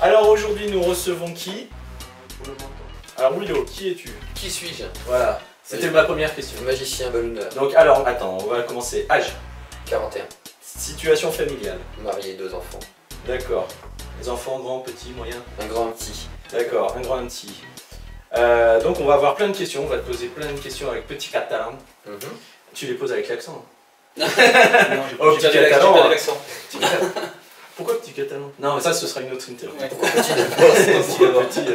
Alors aujourd'hui nous recevons qui? Alors Willow, qui es-tu? Qui suis-je? Voilà, c'était ma première question. Magicien ballonneur. Donc alors, attends, on va commencer. Âge? 41. Situation familiale? Marié, 2 enfants. D'accord. Les enfants, grands, petits, moyens? Un grand, un petit. D'accord, un grand, un petit. Donc on va avoir plein de questions, on va te poser plein de questions avec petit catalan. Tu les poses avec l'accent? Non, Oh, j'ai petit perdu catalan. l'accent. Pourquoi petit catalan? Non, mais ça ce sera une autre interview. Ouais. Pourquoi petit Petit.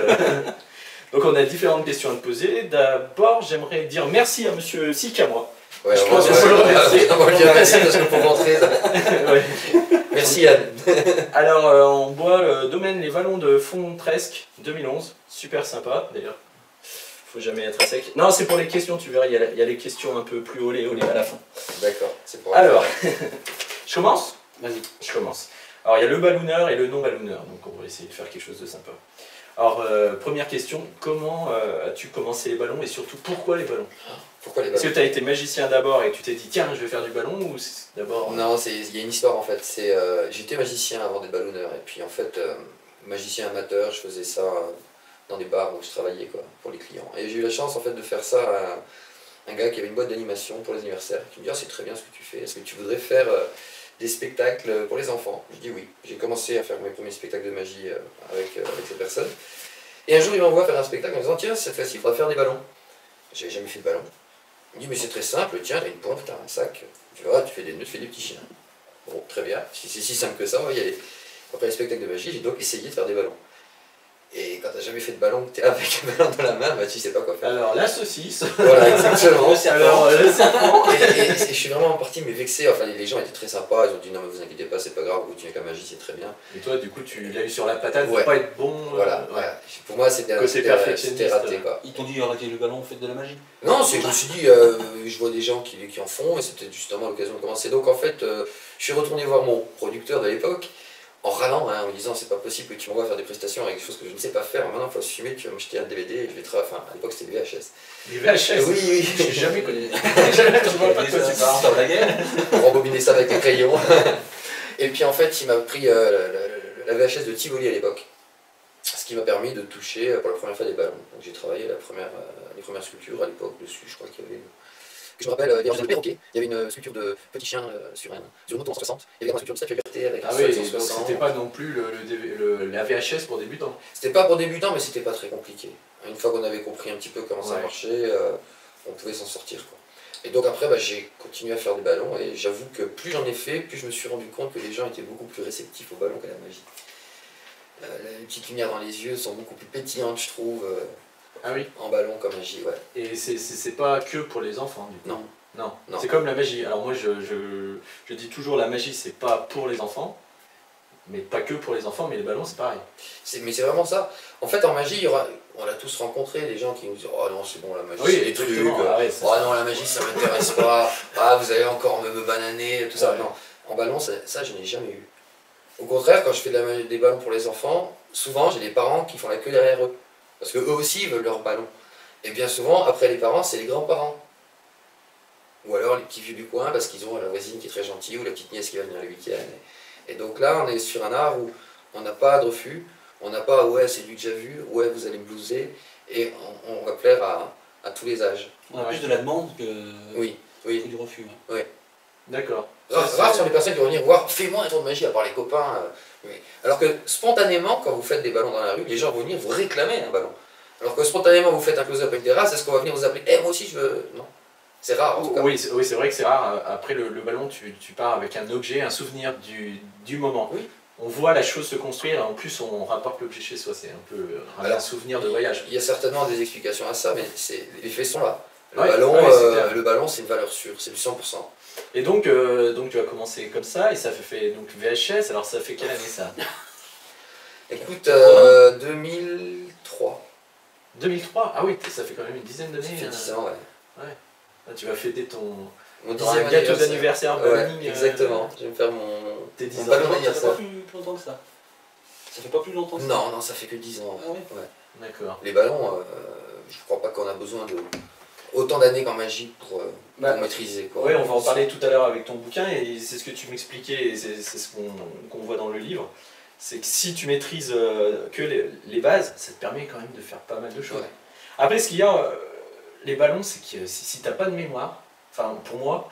Donc on a différentes questions à te poser. D'abord, j'aimerais dire merci à monsieur Sikamois. Ouais, Je on pense va qu'on peut le remercier. on va le dire merci parce que pour rentrer, ça... Ouais. Merci Yann. Alors on boit le domaine Les Vallons de Fontresque 2011. Super sympa d'ailleurs. Faut jamais être à sec. Non, c'est pour les questions, tu verras, il y a les questions un peu plus olé à la fin. D'accord, c'est pour... Alors, je commence? Vas-y. Je commence. Alors il y a le ballonneur et le non-ballonneur, donc on va essayer de faire quelque chose de sympa. Alors, première question, comment as-tu commencé les ballons et surtout pourquoi les ballons? Pourquoi les Est-ce que ballons? tu as été magicien d'abord et que tu t'es dit tiens je vais faire du ballon ou d'abord... Non, il y a une histoire en fait. J'étais magicien avant d'être ballonneur et puis en fait, magicien amateur, je faisais ça dans des bars où je travaillais quoi, pour les clients. Et j'ai eu la chance en fait de faire ça à un gars qui avait une boîte d'animation pour les anniversaires qui me dit ah, c'est très bien ce que tu fais, est-ce que tu voudrais faire des spectacles pour les enfants? Je dis oui. J'ai commencé à faire mes premiers spectacles de magie avec cette personne. Et un jour il m'envoie faire un spectacle en me disant tiens cette fois-ci il faudra faire des ballons. J'avais jamais fait de ballon. Il me dit mais c'est très simple, tiens t'as une pointe, t'as un sac, tu vois, tu fais des nœuds, tu fais des petits chiens. Bon très bien, si c'est si simple que ça on va y aller. Après les spectacles de magie j'ai donc essayé de faire des ballons. Et quand t'as jamais fait de ballon, que t'es là avec un ballon dans la main, bah tu sais pas quoi faire. Alors la saucisse. Voilà, exactement. Alors le serpent. Et je suis vraiment parti mais vexé, enfin les gens étaient très sympas, ils ont dit non mais vous inquiétez pas, c'est pas grave, vous continuez avec la magie, c'est très bien. Et toi du coup tu l'as eu sur la patate, Ouais. faut pas être bon. Voilà, voilà. Pour moi c'était perfectionniste, raté quoi. Ils t'ont dit arrêtez le ballon, faites de la magie. Non, je me suis dit, je vois des gens qui en font et c'était justement l'occasion de commencer. Donc en fait, je suis retourné voir mon producteur de l'époque en râlant, hein, en me disant c'est pas possible que tu m'envoies faire des prestations avec des choses que je ne sais pas faire. Maintenant il faut assumer, tu vas m'acheter un DVD et je vais travailler. Enfin, à l'époque c'était des VHS. Les VHS. Oui, oui. J'ai jamais connu. Je vois pas de quoi tu parles. Dans la guerre. Pour rembobiner ça avec un crayon. Et puis en fait, il m'a pris la VHS de Tivoli à l'époque. Ce qui m'a permis de toucher pour la première fois des ballons. Donc j'ai travaillé les premières sculptures à l'époque dessus, je crois qu'il y avait... Je me rappelle, d'ailleurs, j'ai un perroquet, il y avait une sculpture de petit chien sur une moto en 60, il y avait une sculpture de Statue de Liberté avec Ah un oui, sol donc 160. c'était pas non plus la VHS pour débutants. C'était pas pour débutants, mais c'était pas très compliqué. Une fois qu'on avait compris un petit peu comment ça marchait, on pouvait s'en sortir, quoi. Et donc après, j'ai continué à faire des ballons, et j'avoue que plus j'en ai fait, plus je me suis rendu compte que les gens étaient beaucoup plus réceptifs aux ballons qu'à la magie. Les petites lumières dans les yeux sont beaucoup plus pétillantes, je trouve, Ah oui. en ballon qu'en magie, ouais. Et c'est pas que pour les enfants du coup. Non. Non. Non. C'est comme la magie. Alors moi je dis toujours la magie c'est pas pour les enfants, mais pas que pour les enfants, mais les ballons c'est pareil. Mais c'est vraiment ça. En fait, en magie, on a tous rencontré des gens qui nous disent oh non, c'est bon, la magie, Oui, c'est des trucs. exactement. Ah ouais, Oh non, la magie, ça m'intéresse pas. Ah, vous allez encore me bananer, tout ça. Ouais. Non, en ballon, ça je n'ai jamais eu. Au contraire, quand je fais des ballons pour les enfants, souvent j'ai des parents qui font la queue derrière eux. Parce qu'eux aussi veulent leur ballon. Et bien souvent, après les parents, c'est les grands-parents. Ou alors les petits vieux du coin, parce qu'ils ont la voisine qui est très gentille, ou la petite nièce qui va venir le week-end. Et donc là, on est sur un art où on n'a pas de refus, on n'a pas ouais, c'est du déjà vu, ouais, vous allez me blouser, et on va plaire à tous les âges. On a plus de la demande que Oui, oui. du refus. D'accord. Rares sont les personnes qui vont venir voir, fais-moi un tour de magie, à part les copains. Oui. Alors que spontanément, quand vous faites des ballons dans la rue, les gens vont venir vous réclamer un ballon. Alors que spontanément, vous faites un close-up à une terrasse, est-ce qu'on va venir vous appeler moi aussi je veux. Non. C'est rare en tout cas. Oui, c'est vrai que c'est rare. Après le ballon, tu pars avec un objet, un souvenir du moment. Oui. On voit la chose se construire, en plus on rapporte l'objet chez soi, c'est un peu un souvenir de voyage. Il y a certainement des explications à ça, mais les faits sont là. Le Ouais, ballon, c'est une valeur sûre, c'est du 100%. Et donc tu as commencé comme ça, et ça fait donc VHS, alors ça fait quelle année ça? Écoute, 2003. 2003? Ah oui, ça fait quand même une dizaine d'années. Ça fait 10 ans, ouais. Ah, tu vas fêter Mon ton 10e gâteau d'anniversaire balloning. Ouais, exactement. Je vais me faire tes 10 ans. ballon Ça fait d'anniversaire. pas plus longtemps que ça. Ça fait pas plus longtemps que ça. Non, ça fait que 10 ans. Ah ouais. D'accord. Les ballons, je crois pas qu'on a besoin de... autant d'années qu'en magie pour Bah, maîtriser. Quoi. Oui, on va en parler tout à l'heure avec ton bouquin, et c'est ce que tu m'expliquais, et c'est ce qu'on voit dans le livre. C'est que si tu maîtrises que les bases, ça te permet quand même de faire pas mal de choses. Ouais. Après, ce qu'il y a, les ballons, c'est que si t'as pas de mémoire, enfin pour moi,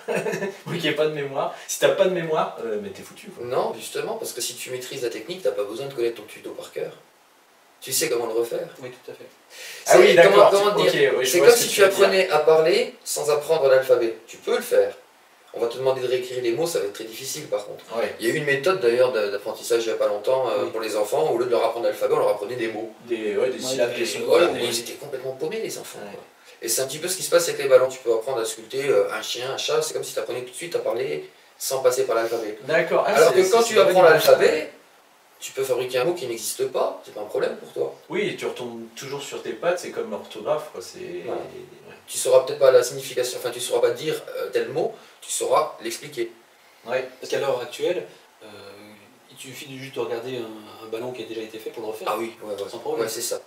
oui qu'il n'y ait pas de mémoire, si t'as pas de mémoire, mais t'es foutu. Quoi. Non, justement, parce que si tu maîtrises la technique, t'as pas besoin de connaître ton tuto par cœur. Tu sais comment le refaire. Oui, tout à fait. Ah oui, d'accord. Comment dire Okay, oui, c'est comme si tu apprenais à parler sans apprendre l'alphabet. Tu peux le faire. On va te demander de réécrire les mots, ça va être très difficile par contre. Ouais. Il y a eu une méthode d'ailleurs d'apprentissage il n'y a pas longtemps pour les enfants, au lieu de leur apprendre l'alphabet, on leur apprenait des mots. Des syllabes, des sons. Voilà, des- ils étaient complètement paumés les enfants. Ouais. Quoi. Et c'est un petit peu ce qui se passe avec les ballons. Tu peux apprendre à sculpter un chien, un chat, c'est comme si tu apprenais tout de suite à parler sans passer par l'alphabet. D'accord. Ah, Alors que c'est quand une tu bonne apprends image. l'alphabet, tu peux fabriquer un mot qui n'existe pas, c'est pas un problème pour toi. Oui, tu retombes toujours sur tes pattes, c'est comme l'orthographe. Quoi. C'est... Ouais. Ouais. Tu sauras peut-être pas la signification, enfin tu sauras pas dire tel mot, tu sauras l'expliquer. Ouais. Parce qu'à l'heure actuelle, il suffit juste de regarder un ballon qui a déjà été fait pour le refaire. Ah oui, Sans problème. ouais c'est ça.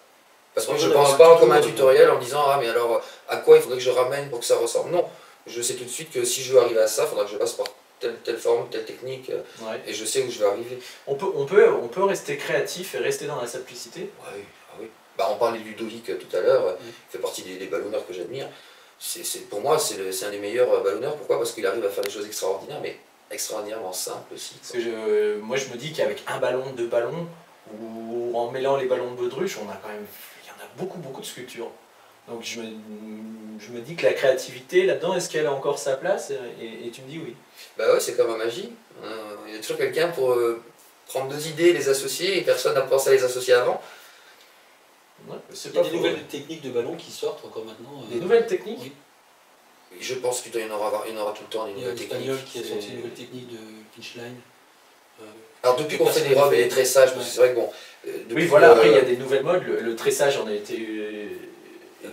Parce que Sans je problème, pense un pas tuto, comme un tutoriel en disant ah mais alors à quoi il faudrait que je ramène pour que ça ressemble. Non, je sais tout de suite que si je veux arriver à ça, il faudra que je passe par telle forme, telle technique, Ouais. et je sais où je vais arriver. On peut rester créatif et rester dans la simplicité. Ouais, ah oui. Bah, on parlait du Ludovic tout à l'heure, il fait partie des ballonneurs que j'admire. Pour moi, c'est un des meilleurs ballonneurs. Pourquoi? Parce qu'il arrive à faire des choses extraordinaires, mais extraordinairement simples aussi. Parce que moi je me dis qu'avec un ballon, deux ballons, ou en mêlant les ballons de baudruche, il y en a beaucoup de sculptures. Donc je me dis que la créativité là-dedans, est-ce qu'elle a encore sa place? Et tu me dis oui. Bah ouais, c'est comme en magie. Il y a toujours quelqu'un pour prendre deux idées, les associer, et personne n'a pensé à les associer avant. Ouais, c'est Il y a pas des faux. nouvelles techniques de ballons qui sortent encore maintenant. Des nouvelles techniques? Oui. Et je pense qu'il doit y en avoir tout le temps des Il y a nouvelles l'Espagnol techniques. qui a sorti une nouvelle technique de pinchline. Alors depuis qu'on fait des robes et des tressages, parce que c'est vrai que bon... depuis, Oui, voilà, après il y a des nouvelles modes, le tressage en a été...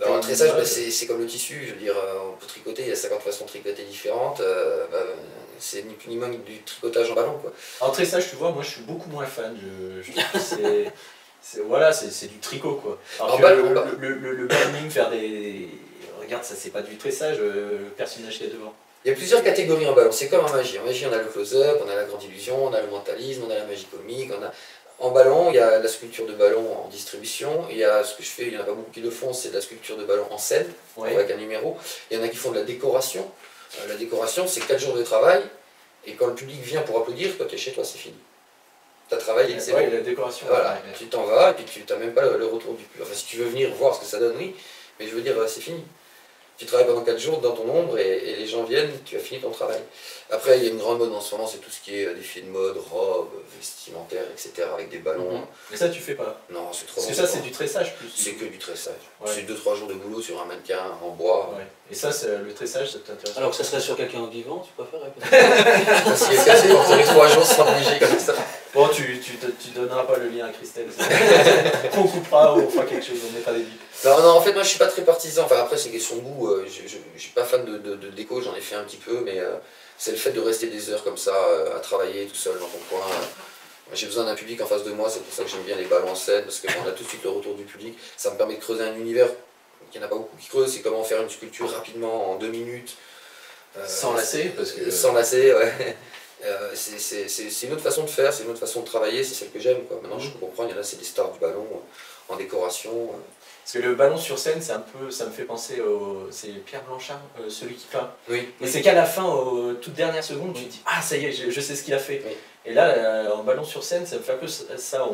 Alors, le tressage, une bah, mode. c'est comme le tissu, je veux dire, on peut tricoter, il y a 50 façons de tricoter différentes, c'est ni plus ni moins que du tricotage en ballon, quoi. En tressage, tu vois, moi je suis beaucoup moins fan. Je trouve que voilà, c'est du tricot quoi. Alors En que ballon, le banning, faire des. Regarde, ça c'est pas du tressage, le personnage qui est devant. Il y a plusieurs catégories en ballon, c'est comme en magie. En magie, on a le close-up, on a la grande illusion, on a le mentalisme, on a la magie comique, on a... En ballon, il y a la sculpture de ballon en distribution, il y a ce que je fais, il n'y en a pas beaucoup qui le font, c'est de la sculpture de ballon en scène, Ouais. avec un numéro. Il y en a qui font de la décoration. La décoration, c'est 4 jours de travail, et quand le public vient pour applaudir, quand tu es chez toi, c'est fini. Tu as travaillé, c'est Ouais, bon. la décoration. Voilà, ouais. tu t'en vas, et puis tu n'as même pas le retour du public. Enfin, si tu veux venir voir ce que ça donne, oui, mais je veux dire, c'est fini. Tu travailles pendant 4 jours dans ton ombre et les gens viennent, tu as fini ton travail. Après, il y a une grande mode en ce moment, c'est tout ce qui est défilé de mode, robes, vestimentaires, etc. avec des ballons. Mhm. Mais ça tu fais pas. Non, c'est trop Parce que long, ça c'est c'est pas- du tressage plus. C'est que du tressage. Ouais. C'est 2-3 jours de boulot sur un mannequin en bois. Ouais. Et ça, le tressage, ça t'intéresse. Alors que ça serait sur quelqu'un de vivant, tu préférerais Si quelqu'un s'est porté les 3 jours sans bouger comme ça. Bon, tu donneras pas le lien à Christelle. On coupera, on fera quelque chose, on mettra des bips. Non, non, en fait, moi je suis pas très partisan. Enfin, après, c'est question de goût. Je suis pas fan de déco, j'en ai fait un petit peu, mais c'est le fait de rester des heures comme ça à travailler tout seul dans ton coin. J'ai besoin d'un public en face de moi, c'est pour ça que j'aime bien les ballons en scène, parce que on a tout de suite le retour du public. Ça me permet de creuser un univers qu'il n'y en a pas beaucoup qui creusent. C'est comment faire une sculpture rapidement en 2 minutes. Sans lasser, parce que. Sans lasser, ouais. C'est une autre façon de faire, c'est une autre façon de travailler, c'est celle que j'aime. Maintenant, je peux comprendre, il y en a, c'est des stars du ballon en décoration. Parce que le ballon sur scène, c'est un peu, ça me fait penser c'est Pierre Blanchard, celui qui peint. Oui. Mais c'est qu'à la fin, aux toutes dernières secondes, tu te dis ah ça y est, je sais ce qu'il a fait. Oui. Et là, en ballon sur scène, ça me fait un peu ça.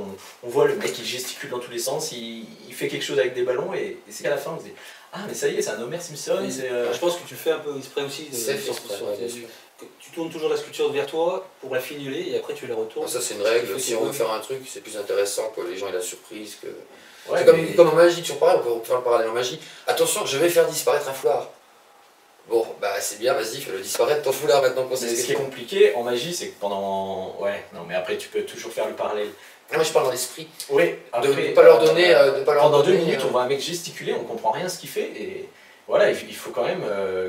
On voit le mec qui gesticule dans tous les sens, il fait quelque chose avec des ballons et c'est qu'à la fin on se dit ah mais ça y est, c'est un Homer Simpson. Oui. C'est, Je pense que tu le fais un peu exprès aussi. C'est fait exprès, ouais, bien sûr. que tu tournes toujours la sculpture vers toi pour la finuler et après tu la retournes. Ça, c'est une règle. Il faut Si qu'il on veut bouge. faire un truc, c'est plus intéressant que les gens aient la surprise. Que... Ouais, c'est mais- comme en magie, toujours pareil, on peut faire le parallèle en magie. Attention, je vais faire disparaître un foulard. Bon, bah c'est bien, vas-y, fais-le disparaître ton foulard maintenant qu'on sait Mais ce ce que qui est c'est. compliqué en magie, c'est que pendant. Ouais, non, mais après tu peux toujours faire le parallèle. Ah, moi je parle dans l'esprit. Oui, De après, ne pas leur donner. De pas leur pendant 2 donner, minutes, on voit un mec gesticuler, on comprend rien ce qu'il fait, et voilà, il faut quand même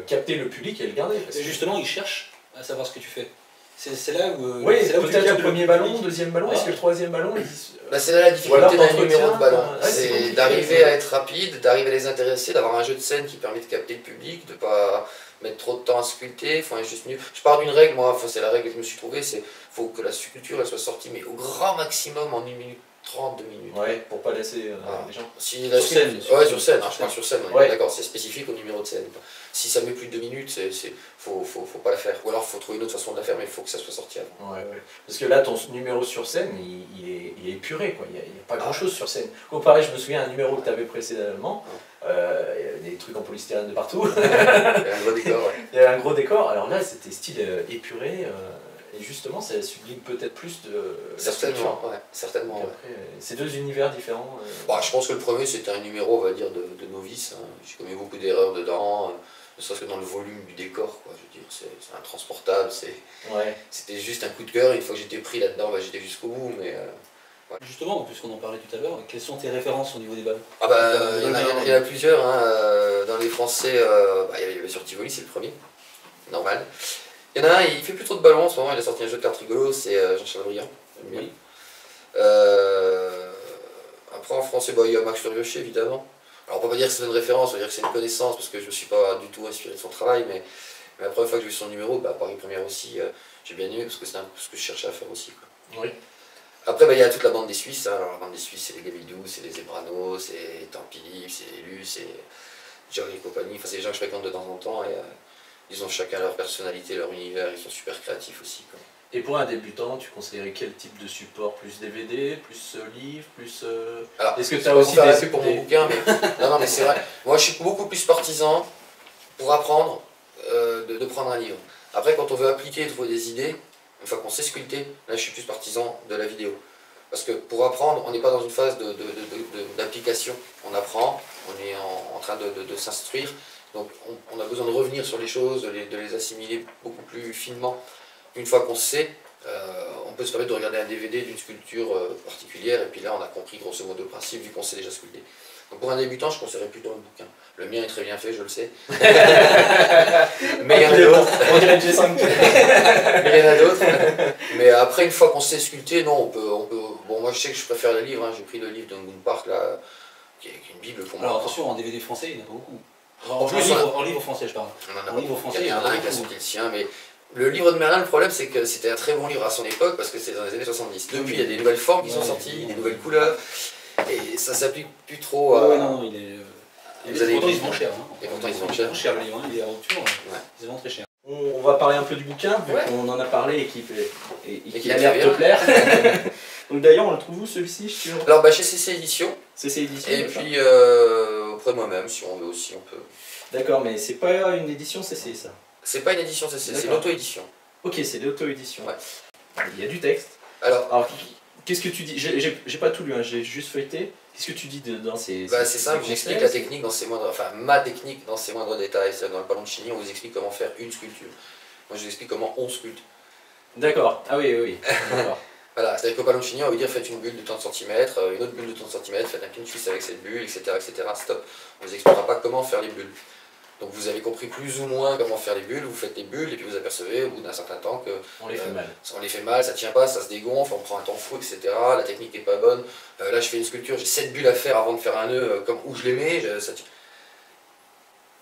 capter le public et le garder. Parce Et que- justement, ils cherchent à savoir ce que tu fais. C'est là où. Oui, c'est là où tu peut-être captes le premier ballon, public. deuxième ballon, est-ce que le troisième ballon Bah, c'est là la Ou alors difficulté d'un t'entretiens, numéro de ballon. ouais, c'est C'est compliqué, d'arriver ouais. à être rapide, d'arriver à les intéresser, d'avoir un jeu de scène qui permet de capter le public, de pas mettre trop de temps à sculpter. Faut juste mieux. Je pars d'une règle, moi, enfin, c'est la règle que je me suis trouvée, c'est faut que la sculpture elle soit sortie, mais au grand maximum en 1 minute 30, 2 minutes. Ouais, pour pas laisser Voilà. les gens. Si la Sur scène, ouais, sur sur scène, scène. je parle sur scène, on est Ouais. d'accord, c'est spécifique au numéro de scène. Si ça met plus de 2 minutes, faut pas la faire. Ou alors faut trouver une autre façon de la faire, mais il faut que ça soit sorti avant. Ouais, ouais. Parce que là, ton numéro sur scène, il est épuré, quoi. Il n'y a pas grand-chose sur scène. Comparé, je me souviens, à un numéro que tu avais précédemment, il y avait des trucs en polystyrène de partout. Il y a un gros décor, ouais. Il y avait un gros décor. Alors là, c'était style épuré. Et justement, ça sublime peut-être plus de la sculpture. Certainement, ouais, certainement. Donc Ouais. après, c'est deux univers différents. Bah, je pense que le premier c'était un numéro, on va dire, de novice. Hein. J'ai commis beaucoup d'erreurs dedans, ne serait-ce que dans le volume du décor. Quoi. Je veux dire, c'est intransportable. Ouais. C'était juste un coup de cœur. Une fois que j'étais pris là-dedans, bah, j'étais jusqu'au bout. Mais, Justement, puisqu'on en parlait tout à l'heure, quelles sont tes références au niveau des ballons? ah bah, il y en a plusieurs. Hein. Dans les Français, bah, il y avait sur Tivoli, c'est le premier. Normal. Il y en a un, il fait plus trop de ballons en ce moment. Il a sorti un jeu de cartes rigolo, c'est Jean-Charles Briand. Oui. Après en français, bah, il y a Max Furioché évidemment. Alors on peut pas dire que c'est une référence, on va dire que c'est une connaissance parce que je me suis pas du tout inspiré de son travail, mais la première fois que j'ai vu son numéro, bah, Paris Première aussi, j'ai bien aimé parce que c'est un peu ce que je cherchais à faire aussi. Quoi. Oui. Après bah, il y a toute la bande des Suisses, hein. Alors la bande des Suisses c'est les Gamidou, c'est les Zebrano, c'est Tampili, c'est Lu, c'est Jerry et compagnie, enfin c'est des gens que je fréquente de temps en temps et ils ont chacun leur personnalité, leur univers, ils sont super créatifs aussi. Quoi. Et pour un débutant, tu conseillerais quel type de support? Plus DVD, plus livre, plus... Alors, Est-ce que tu c'est as pas aussi pour faire la des... pub pour mon bouquin, mais non, non, mais c'est vrai. Moi, je suis beaucoup plus partisan pour apprendre de prendre un livre. Après, quand on veut appliquer et trouver des idées, une fois qu'on sait sculpter, là, je suis plus partisan de la vidéo. Parce que pour apprendre, on n'est pas dans une phase d'application. On apprend, on est en train de s'instruire. Donc, on a besoin de revenir sur les choses, de les assimiler beaucoup plus finement. Une fois qu'on sait, on peut se permettre de regarder un DVD d'une sculpture particulière, et puis là on a compris grosso modo le principe vu qu'on sait déjà sculpter. Donc pour un débutant, je conseillerais plutôt un bouquin. Le mien est très bien fait, je le sais. Mais il y en a d'autres. On dirait G5. Mais il y en a d'autres. Mais après, une fois qu'on sait sculpter, non, on peut. Bon, moi je sais que je préfère le livre, hein. J'ai pris le livre de Moon Park, là, qui est une bible pour moi. Alors attention, en DVD français, il y en a pas beaucoup. En plus, En livre français, je parle. En livre français, il y en a un qui a sorti le sien, mais le livre de Merlin, le problème c'est que c'était un très bon livre à son époque parce que c'est dans les années 70. Depuis, il y a des nouvelles formes qui sont sorties, des nouvelles couleurs, et ça s'applique plus trop à. Ouais, non, il est. Vous avez pourtant, dit- ils se vendent cher. Hein. Et pourtant, ils se vendent cher. Le livre, hein, il est en rupture, ils se vendent très cher. On va parler un peu du bouquin, vu Ouais. qu'on en a parlé et Et qu'il a l'air de te plaire. Donc d'ailleurs, on le trouve où celui-ci sur Alors, bah, chez CC Éditions, CC Édition? et d'accord. puis auprès de moi-même, si on veut aussi, on peut. D'accord, mais c'est pas une édition CC ça. C'est pas une édition CC, c'est une D'accord. auto-édition. Ok, c'est l'auto-édition. Ouais. Il y a du texte. Alors, Alors, qu'est-ce que tu dis? J'ai pas tout lu, hein, j'ai juste feuilleté. Qu'est-ce que tu dis dans ces... bah, c'est simple, j'explique la technique dans ses moindres. Enfin, ma technique dans ses moindres détails. C'est-à-dire, dans le ballon de Chigny, on vous explique comment faire une sculpture. Moi, je vous explique comment on sculpte. D'accord, ah oui, oui, oui. D'accord. Voilà, c'est-à-dire qu'au ballon de Chigny, on va vous dire faites une bulle de tant de centimètres, une autre bulle de tant de centimètres, faites un pin twist avec cette bulle, etc., etc. Stop. On vous expliquera pas comment faire les bulles. Donc vous avez compris plus ou moins comment faire les bulles, vous faites les bulles et puis vous apercevez au bout d'un certain temps que On les fait mal. on les fait mal, ça tient pas, ça se dégonfle, on prend un temps fou, etc. La technique n'est pas bonne. Là je fais une sculpture, j'ai 7 bulles à faire avant de faire un nœud, comme où je les mets, ça tient.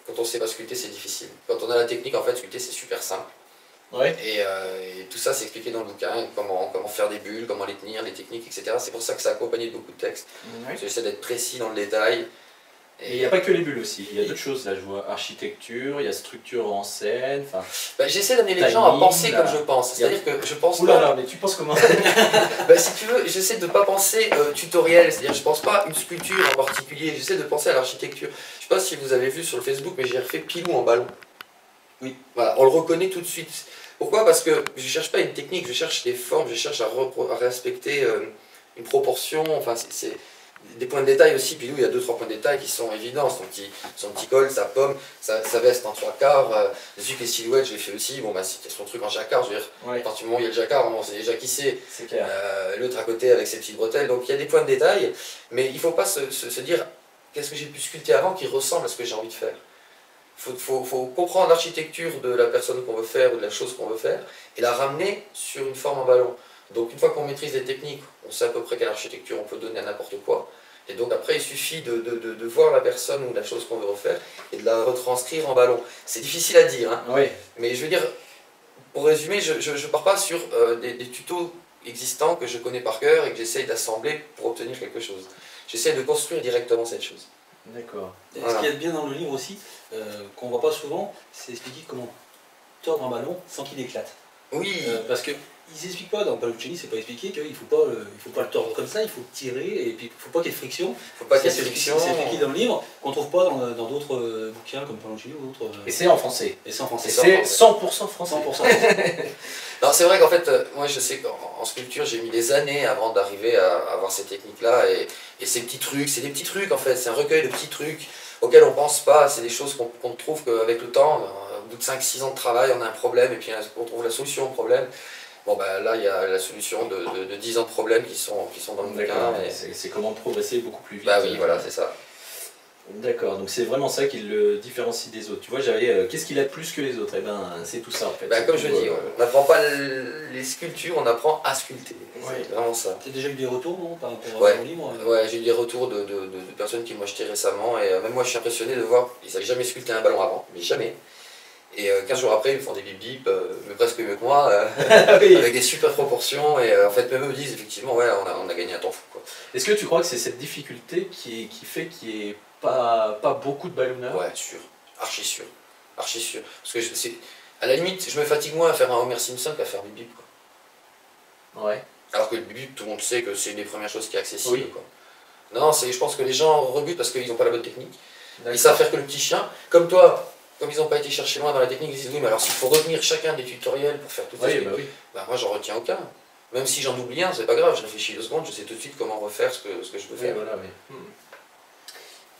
Quand on sait pas sculpter, c'est difficile. Quand on a la technique, en fait, sculpter c'est super simple. Ouais. Et tout ça c'est expliqué dans le bouquin, comment faire des bulles, comment les tenir, les techniques, etc. C'est pour ça que c'est accompagné de beaucoup de textes. Ouais. J'essaie d'être précis dans le détail. Et il n'y a pas que les bulles aussi, il y a d'autres choses là, je vois architecture, il y a structure en scène, enfin... Bah, j'essaie d'amener les gens à Timing, penser là. comme je pense. C'est-à-dire que je pense Oula pas. là, mais tu penses comment? Bah, si tu veux, j'essaie de ne pas penser tutoriel, c'est-à-dire je pense pas une sculpture en particulier, j'essaie de penser à l'architecture. Je sais pas si vous avez vu sur le Facebook, mais j'ai refait Pilou en ballon. Oui. Voilà, on le reconnaît tout de suite. Pourquoi? Parce que je cherche pas une technique, je cherche des formes, je cherche à respecter une proportion, enfin c'est des points de détail aussi. Pilou, il y a 2-3 points de détail qui sont évidents, son petit col, sa pomme, sa veste en 3/4, dessus les silhouettes, je l'ai fait aussi, bon bah c'était son truc en jacquard, je veux dire, Ouais, à partir du moment où il y a le jacquard, on sait déjà qui c'est. c'est clair. L'autre à côté avec ses petites bretelles, donc il y a des points de détail, mais il ne faut pas se dire qu'est-ce que j'ai pu sculpter avant qui ressemble à ce que j'ai envie de faire. faut comprendre l'architecture de la personne qu'on veut faire ou de la chose qu'on veut faire et la ramener sur une forme en ballon. Donc une fois qu'on maîtrise les techniques, on sait à peu près quelle architecture on peut donner à n'importe quoi. Et donc après, il suffit de voir la personne ou la chose qu'on veut refaire et de la retranscrire en ballon. C'est difficile à dire, hein, Oui. mais je veux dire, pour résumer, je ne pars pas sur des tutos existants que je connais par cœur et que j'essaye d'assembler pour obtenir quelque chose. J'essaie de construire directement cette chose. D'accord. Et Voilà. ce qu'il y a de bien dans le livre aussi, qu'on ne voit pas souvent, c'est expliquer comment tordre un ballon sans qu'il éclate. Oui, Parce qu'ils n'expliquent pas, dans Paluccelli, c'est pas expliqué qu'il ne faut pas le tordre comme ça, il faut le tirer, et puis il ne faut pas qu'il y ait de friction. faut pas qu'il y ait Ça, de c'est friction. C'est expliqué dans le livre, qu'on ne trouve pas dans d'autres bouquins comme Paluccelli ou d'autres. Et c'est en français. Et c'est en français. Et c'est 100% français. 100%. Non, c'est vrai qu'en fait, moi je sais qu'en sculpture, j'ai mis des années avant d'arriver à avoir ces techniques-là et ces petits trucs. C'est des petits trucs en fait, c'est un recueil de petits trucs auxquels on pense pas. C'est des choses qu'on trouve qu'avec le temps, au bout de 5-6 ans de travail, on a un problème et puis on trouve la solution au problème. Bon, bah là, il y a la solution de 10 ans de problèmes qui sont dans le bouquin. D'accord. Et... C'est comment progresser beaucoup plus vite. Bah oui, voilà, c'est ça. D'accord, donc c'est vraiment ça qui le différencie des autres. Tu vois, j'avais qu'est-ce qu'il a de plus que les autres? Eh ben, c'est tout ça en fait. Bah, comme je dis, on n'apprend pas les sculptures, on apprend à sculpter. Ouais. C'est vraiment ça. Tu as déjà eu des retours, non, par rapport Ouais. à ton livre? Ouais, j'ai eu des retours de personnes qui m'ont acheté récemment et même moi je suis impressionné de voir, ils n'avaient jamais sculpté un ballon avant, mais jamais. Et 15 jours après, ils me font des bip bip, mais presque mieux que moi, Oui. avec des super proportions et en fait, même eux me disent effectivement, ouais, on a gagné un temps fou quoi. Est-ce que tu crois que c'est cette difficulté qui fait qu'il n'y ait pas beaucoup de ballonneurs? Ouais, sûr, archi sûr, archi sûr. Parce que à la limite, je me fatigue moins à faire un Homer Simpson qu'à faire bip bip quoi. Ouais. Alors que le bip bip, tout le monde sait que c'est une des premières choses qui est accessible Oui. quoi. Non, je pense que les gens rebutent parce qu'ils n'ont pas la bonne technique. Ils D'accord. savent faire que le petit chien, comme toi, comme ils n'ont pas été chercher loin dans la technique, ils disent oui, mais alors s'il faut retenir chacun des tutoriels pour faire tout ça, Oui, bah oui. bah, moi j'en retiens aucun. Même si j'en oublie un, c'est pas grave, je réfléchis 2 secondes, je sais tout de suite comment refaire ce que je veux Oui, faire. voilà, oui.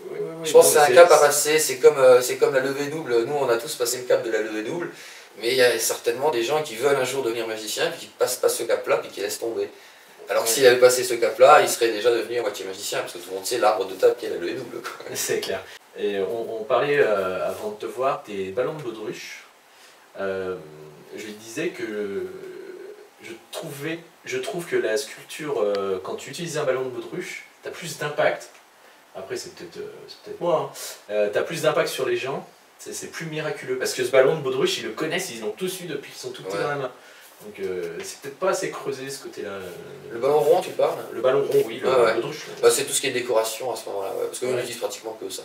Oui, oui, oui. Je pense que Non, c'est un cap à passer, c'est comme la levée double. Nous on a tous passé le cap de la levée double, mais il y a certainement des gens qui veulent un jour devenir magicien, puis qui passent pas ce cap-là, puis qui laissent tomber. Alors que s'il avait passé ce cap-là, il serait déjà devenu à moitié magicien, parce que tout le monde sait l'arbre de table qui est la levée double. Quoi. C'est clair. Et on parlait avant de te voir des ballons de baudruche. Je disais que je trouve que la sculpture, quand tu utilises un ballon de baudruche, tu as plus d'impact. Après, c'est peut-être moi. Hein. Tu as plus d'impact sur les gens. C'est plus miraculeux. Parce que ce ballon de baudruche, ils le connaissent, ils l'ont tous eu depuis qu'ils sont tout petits dans la main. Donc c'est peut-être pas assez creusé ce côté-là. Le ballon rond, tu parles? Le ballon rond, oui, le Ouais, ballon ouais. de baudruche. Bah, c'est tout ce qui est décoration à ce moment-là, ouais, parce que Ouais. on utilise pratiquement que ça.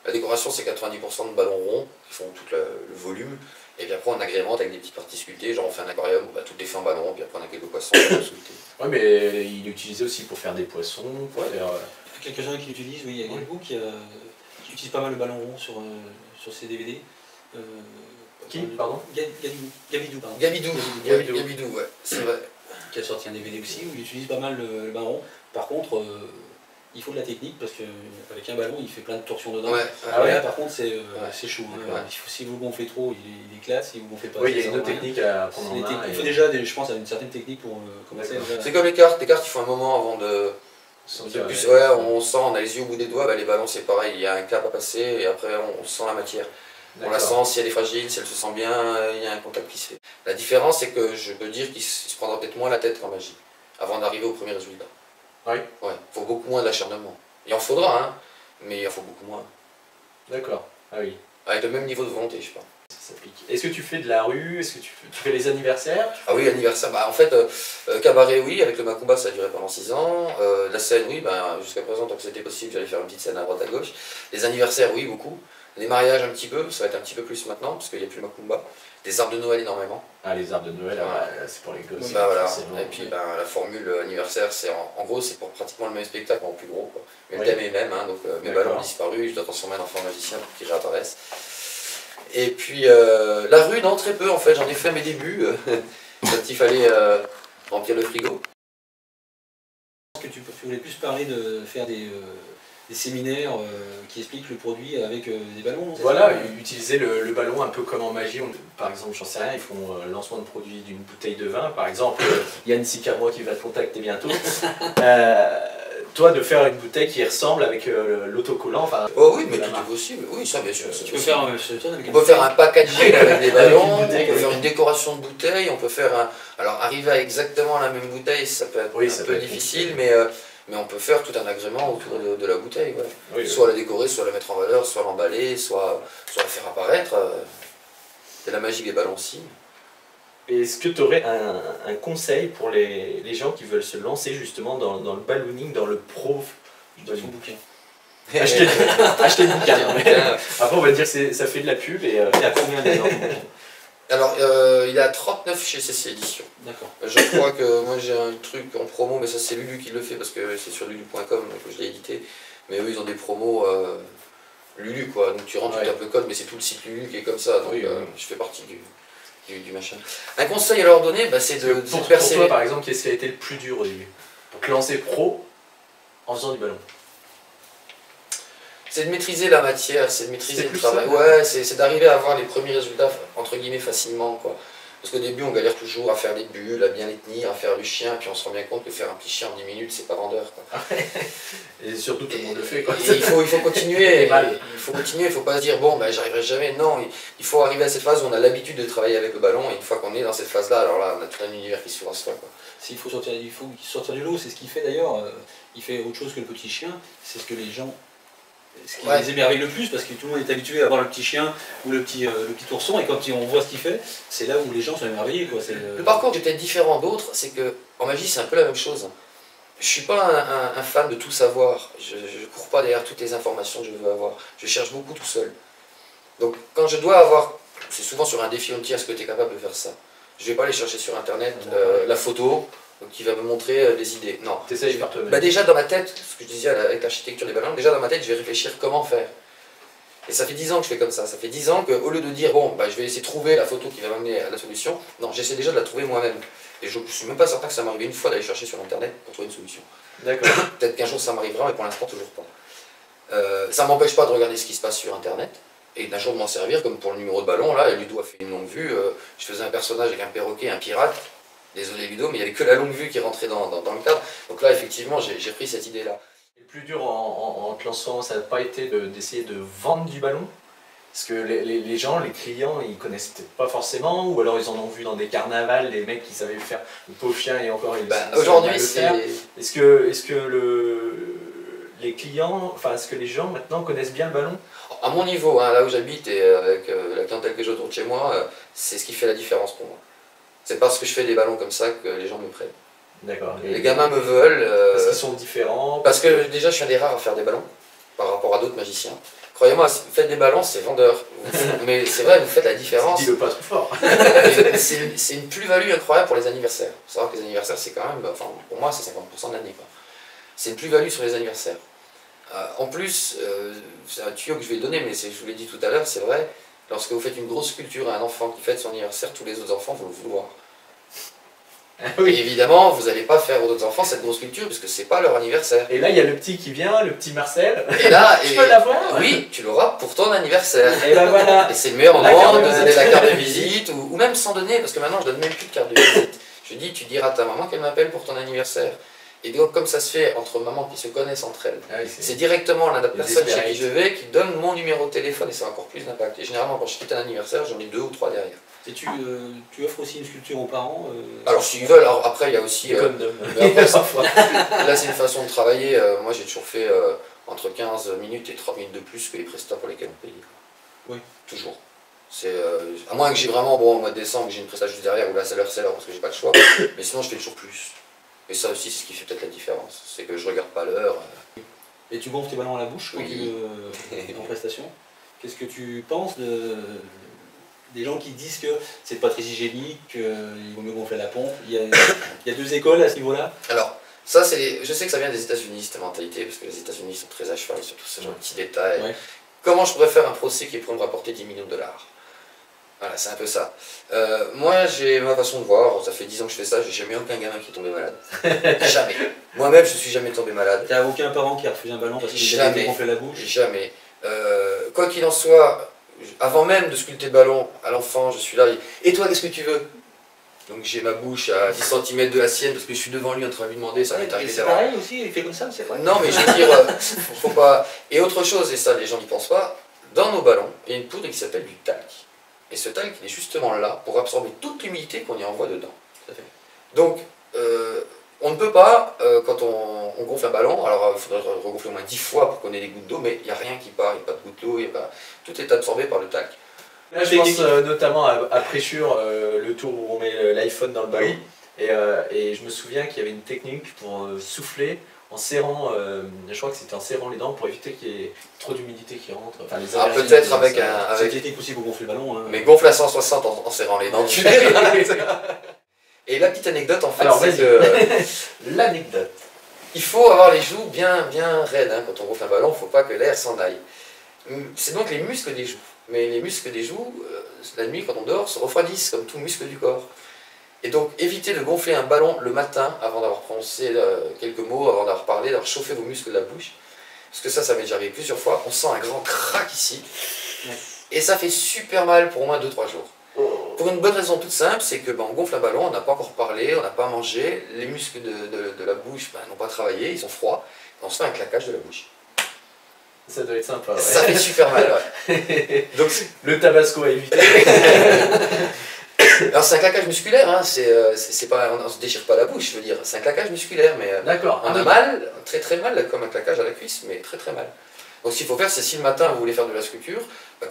La décoration, c'est 90% de ballons ronds qui font tout le volume, et puis après on agrémente avec des petites parties sculptées, genre on fait un aquarium, bah, tout est fait en ballon, puis après on a quelques poissons sculptés. Ouais, mais il est utilisé aussi pour faire des poissons, pour Ouais. faire. Quelques-uns qui l'utilisent, oui, il y a Galibou qui utilise pas mal le ballon rond sur ses DVD. Qui, pardon? Gabidou, pardon. Gabidou, Gabidou. Gabidou, ouais, c'est vrai. Qui a sorti un DVD aussi où il utilise pas mal le ballon rond. Par contre, il faut de la technique parce qu'avec un ballon, il fait plein de torsions dedans. Ouais, Ah ouais. Et là, par contre, c'est chaud. Hein. Ouais. Si vous le gonflez trop, il éclate. Si vous le gonflez pas, Oui, il y a ça une autre sert à rien. technique à prendre en Les main. techniques- Il faut et- déjà, je pense, une certaine technique pour commencer. D'accord. Déjà. C'est comme les cartes, il faut un moment avant de... Sans de dire, plus, ouais, on sent, on a les yeux au bout des doigts, bah, les ballons c'est pareil, il y a un cap à passer et après on sent la matière. On la D'accord. sent, si elle est fragile, si elle se sent bien, il y a un contact qui se fait. La différence c'est que je peux dire qu'il se prendra peut-être moins la tête qu'en magie, avant d'arriver au premier résultat. Oui. Ouais, il faut beaucoup moins d'acharnement. Il en faudra, hein, mais il en faut beaucoup moins. D'accord. Ah oui. Avec le même niveau de volonté, je pense. Ça s'applique. Est-ce que tu fais de la rue? Est-ce que tu fais les anniversaires? Ah oui, anniversaire, bah en fait, cabaret oui, avec le Macumba ça a duré pendant 6 ans. La scène oui, bah, jusqu'à présent tant que c'était possible j'allais faire une petite scène à droite à gauche. Les anniversaires oui, beaucoup. Les mariages un petit peu, ça va être un petit peu plus maintenant parce qu'il n'y a plus le Macumba. Des arbres de Noël énormément. Ah, les arbres de Noël, Ouais. ah, là, c'est pour les gosses. Bah, voilà. forcément. Et puis bah, la formule anniversaire, c'est en gros c'est pour pratiquement le même spectacle en plus gros. Quoi. Mais Oui. le thème est le même, hein, donc mes D'accord. ballons ont disparu, je dois transformer un enfant en magicien pour qu'ils réapparaissent. Et puis la rue, non, très peu en fait, j'en ai fait à mes débuts, quand il fallait remplir le frigo. Je pense que tu voulais plus parler de faire des séminaires qui expliquent le produit avec des ballons. Non, c'est Voilà, ça utiliser le ballon un peu comme en magie. Par exemple, j'en sais rien, ils font lancement de produit d'une bouteille de vin. Par exemple, Yann Sicamois qui va te contacter bientôt. toi de faire une bouteille qui ressemble avec l'autocollant. Enfin, Oh oui, mais la tout marque. est possible. Oui, ça bien sûr. Tu peux faire avec On peut faire un packaging avec des Avec ballons, une bouteille, on peut oui. faire une décoration de bouteille, on peut faire un... Alors arriver à exactement la même bouteille, ça peut être Oui, un ça peu peut être difficile, mais on peut faire tout un agrément autour de la bouteille. Ouais. Oui, Soit la décorer, soit la mettre en valeur, soit l'emballer, soit la faire apparaître. C'est la magie des ballons aussi. Et est-ce que tu aurais un conseil pour les gens qui veulent se lancer justement dans le ballooning, dans le pro Son bouquin. Acheter le bouquin. Acheter le mais bouquin. Après, on va dire que ça fait de la pub. Et, Il y a combien d'heures? Alors, il y a 39 chez CC Éditions. D'accord. Je crois que moi j'ai un truc en promo, mais ça c'est Lulu qui le fait parce que c'est sur lulu.com que je l'ai édité. Mais eux ils ont des promos Lulu quoi, donc tu rentres, tu tapes le code, mais c'est tout le site Lulu qui est comme ça, donc Oui, oui. je fais partie du machin. Un conseil à leur donner, bah, c'est de pour persévérer. toi, par exemple, qu'est-ce qui a été le plus dur au début pour te lancer pro en faisant du ballon? C'est de maîtriser la matière, c'est de maîtriser C'est le plus travail. ça. Ouais, c'est d'arriver à avoir les premiers résultats, entre guillemets, facilement, quoi. Parce qu'au début, on galère toujours à faire des bulles, à bien les tenir, à faire du chien, puis on se rend bien compte que faire un petit chien en 10 minutes, c'est pas vendeur, quoi. Et surtout, tout le monde le fait. Quoi. Et il faut continuer, Et mal. il faut continuer, il faut pas se dire, bon, ben, j'arriverai jamais. Non, il faut arriver à cette phase où on a l'habitude de travailler avec le ballon, et une fois qu'on est dans cette phase-là, alors là, on a tout un univers qui s'ouvre à soi, quoi. Il faut sortir du lot, c'est ce qu'il fait d'ailleurs. Il fait autre chose que le petit chien, c'est ce que les gens. Ce qui les émerveille le plus, parce que tout le monde est habitué à voir le petit chien ou le petit ourson, et quand on voit ce qu'il fait, c'est là où les gens sont émerveillés. Quoi. Le parcours qui est peut-être différent d'autres, c'est que en magie, c'est un peu la même chose. Je suis pas un fan de tout savoir. Je ne cours pas derrière toutes les informations que je veux avoir. Je cherche beaucoup tout seul. Donc quand je dois avoir, c'est souvent sur un défi, on me dit est-ce que tu es capable de faire ça? Je vais pas aller chercher sur internet la photo qui va me montrer des idées. Non. T'essayes par toi-même. Bah déjà dans ma tête, ce que je disais avec l'architecture des ballons, déjà dans ma tête je vais réfléchir comment faire. Et ça fait 10 ans que je fais comme ça. Ça fait 10 ans qu'au lieu de dire bon bah, je vais essayer de trouver la photo qui va m'amener à la solution, non, j'essaie déjà de la trouver moi-même. Et je ne suis même pas certain que ça m'arrive une fois d'aller chercher sur internet pour trouver une solution. D'accord. Peut-être qu'un jour ça m'arrivera, mais pour l'instant toujours pas. Ça ne m'empêche pas de regarder ce qui se passe sur internet et d'un jour de m'en servir, comme pour le numéro de ballon, là, Ludo a fait une longue vue, je faisais un personnage avec un perroquet, un pirate. Désolé Ludo, mais il n'y avait que la longue vue qui rentrait dans le cadre. Donc là, effectivement, j'ai pris cette idée-là. Le plus dur en te lançant, ça n'a pas été d'essayer de vendre du ballon? Parce que les gens, les clients, ils connaissent peut-être pas forcément, ou alors ils en ont vu dans des carnavals, les mecs qui savaient faire le pauvre chien et encore ils savaient aujourd'hui, mal le faire. Est-ce que les clients, enfin est-ce que les gens maintenant connaissent bien le ballon? À mon niveau, hein, là où j'habite et avec la clientèle que j'ai autour de chez moi, c'est ce qui fait la différence pour moi. C'est parce que je fais des ballons comme ça que les gens me prennent. D'accord. Les gamins me veulent. Parce qu'ils sont différents. Parce que déjà, je suis un des rares à faire des ballons par rapport à d'autres magiciens. Croyez-moi, faites des ballons, c'est vendeur. Mais c'est vrai, vous faites la différence. Dis-le pas trop fort. C'est une plus-value incroyable pour les anniversaires. Il faut savoir que les anniversaires, c'est quand même, enfin, pour moi, c'est 50% de l'année. C'est une plus-value sur les anniversaires. En plus, c'est un tuyau que je vais donner, mais je vous l'ai dit tout à l'heure, c'est vrai, lorsque vous faites une grosse sculpture à un enfant qui fête son anniversaire, tous les autres enfants vont le vouloir. Oui. Et évidemment, vous n'allez pas faire aux autres enfants cette grosse sculpture, puisque c'est pas leur anniversaire. Et là, il y a le petit qui vient, le petit Marcel. Et là, Je peux l'avoir? oui, tu l'auras pour ton anniversaire. Et ben voilà. Et c'est le meilleur La moment carte de de donner visite. la carte de visite, ou même sans donner, parce que maintenant je donne même plus de carte de visite. Je dis, tu diras à ta maman qu'elle m'appelle pour ton anniversaire. Et donc, comme ça se fait entre mamans qui se connaissent entre elles, Ah oui, c'est directement la personne chez qui espérites. je vais qui donne mon numéro de téléphone et ça a encore plus d'impact. Et généralement, quand je quitte un anniversaire, j'en ai 2 ou 3 derrière. Et tu offres aussi une sculpture aux parents Alors, s'ils veulent, alors après, il y a aussi. Des condoms. mais après, là, c'est une façon de travailler. Moi, j'ai toujours fait entre 15 minutes et 30 minutes de plus que les prestats pour lesquels on paye. Oui. Toujours. À moins que j'ai vraiment, bon, au mois de décembre, j'ai une prestation juste derrière, ou là, c'est l'heure, parce que j'ai pas le choix. Mais sinon, je fais toujours plus. Et ça aussi, c'est ce qui fait peut-être la différence. C'est que je regarde pas l'heure. Et tu gonfles tes ballons à la bouche quand Oui. tu en prestation. Qu'est-ce que tu penses des gens qui disent que c'est pas très hygiénique, qu'il vaut mieux gonfler à la pompe? Il y a 2 écoles à ce niveau-là. Alors, ça, je sais que ça vient des États-Unis, cette mentalité, parce que les États-Unis sont très à cheval sur tous ces genre de petits détails. Ouais. Comment je pourrais faire un procès qui pourrait me rapporter 10 millions de dollars? Voilà, c'est un peu ça. Moi, j'ai ma façon de voir. Ça fait 10 ans que je fais ça, j'ai jamais eu aucun gamin qui est tombé malade. Jamais. Moi-même, je suis jamais tombé malade. T'as aucun parent qui a refusé un ballon parce qu'il a Jamais. été gonflé la bouche? Jamais. Quoi qu'il en soit, avant même de sculpter le ballon à l'enfant, je suis là. Et toi, qu'est-ce que tu veux? Donc j'ai ma bouche à 10 cm de la sienne parce que je suis devant lui en train de lui demander, ça m'est arrivé C'est d'avoir... pareil aussi, il fait comme ça, c'est vrai. Non mais je veux dire, faut pas... Et autre chose, et ça les gens n'y pensent pas, dans nos ballons, il y a une poudre qui s'appelle du talc. Et ce talc, il est justement là pour absorber toute l'humidité qu'on y envoie dedans. Tout à fait. Donc, on ne peut pas, quand on gonfle un ballon, alors il faudrait regonfler au moins 10 fois pour qu'on ait des gouttes d'eau, mais il n'y a rien qui part, il n'y a pas de gouttes d'eau, tout est absorbé par le talc. Là, je pense notamment à Pressure, le tour où on met l'iPhone dans le ballon. Oui. Et je me souviens qu'il y avait une technique pour souffler en serrant, je crois que c'était en serrant les dents pour éviter qu'il y ait trop d'humidité qui rentre. Enfin, les Ah, allergies, peut-être avec C'est un... une technique aussi pour gonfler le ballon. Hein. Mais gonfle à 160 en serrant les dents, tu verras. Et la petite anecdote, en fait, c'est que... l'anecdote. Il faut avoir les joues bien raides hein, quand on gonfle un ballon, il ne faut pas que l'air s'en aille. C'est donc les muscles des joues. Mais les muscles des joues, la nuit quand on dort, se refroidissent comme tout muscle du corps. Et donc évitez de gonfler un ballon le matin avant d'avoir prononcé quelques mots, avant d'avoir parlé, d'avoir chauffé vos muscles de la bouche. Parce que ça m'est déjà arrivé plusieurs fois. On sent un grand crack ici. Et ça fait super mal pour au moins 2-3 jours. Pour une bonne raison toute simple, c'est que on gonfle un ballon, on n'a pas encore parlé, on n'a pas mangé, les muscles de la bouche n'ont pas travaillé, ils sont froids, et on se fait un claquage de la bouche. Ça doit être sympa. Ouais. Ça fait super mal, ouais. Donc, le tabasco à éviter. alors c'est un claquage musculaire, hein, c'est pas, on ne se déchire pas la bouche, je veux dire, c'est un claquage musculaire, mais d'accord. on a mal, très mal, comme un claquage à la cuisse, mais très mal. Donc ce qu'il faut faire, c'est si le matin vous voulez faire de la sculpture,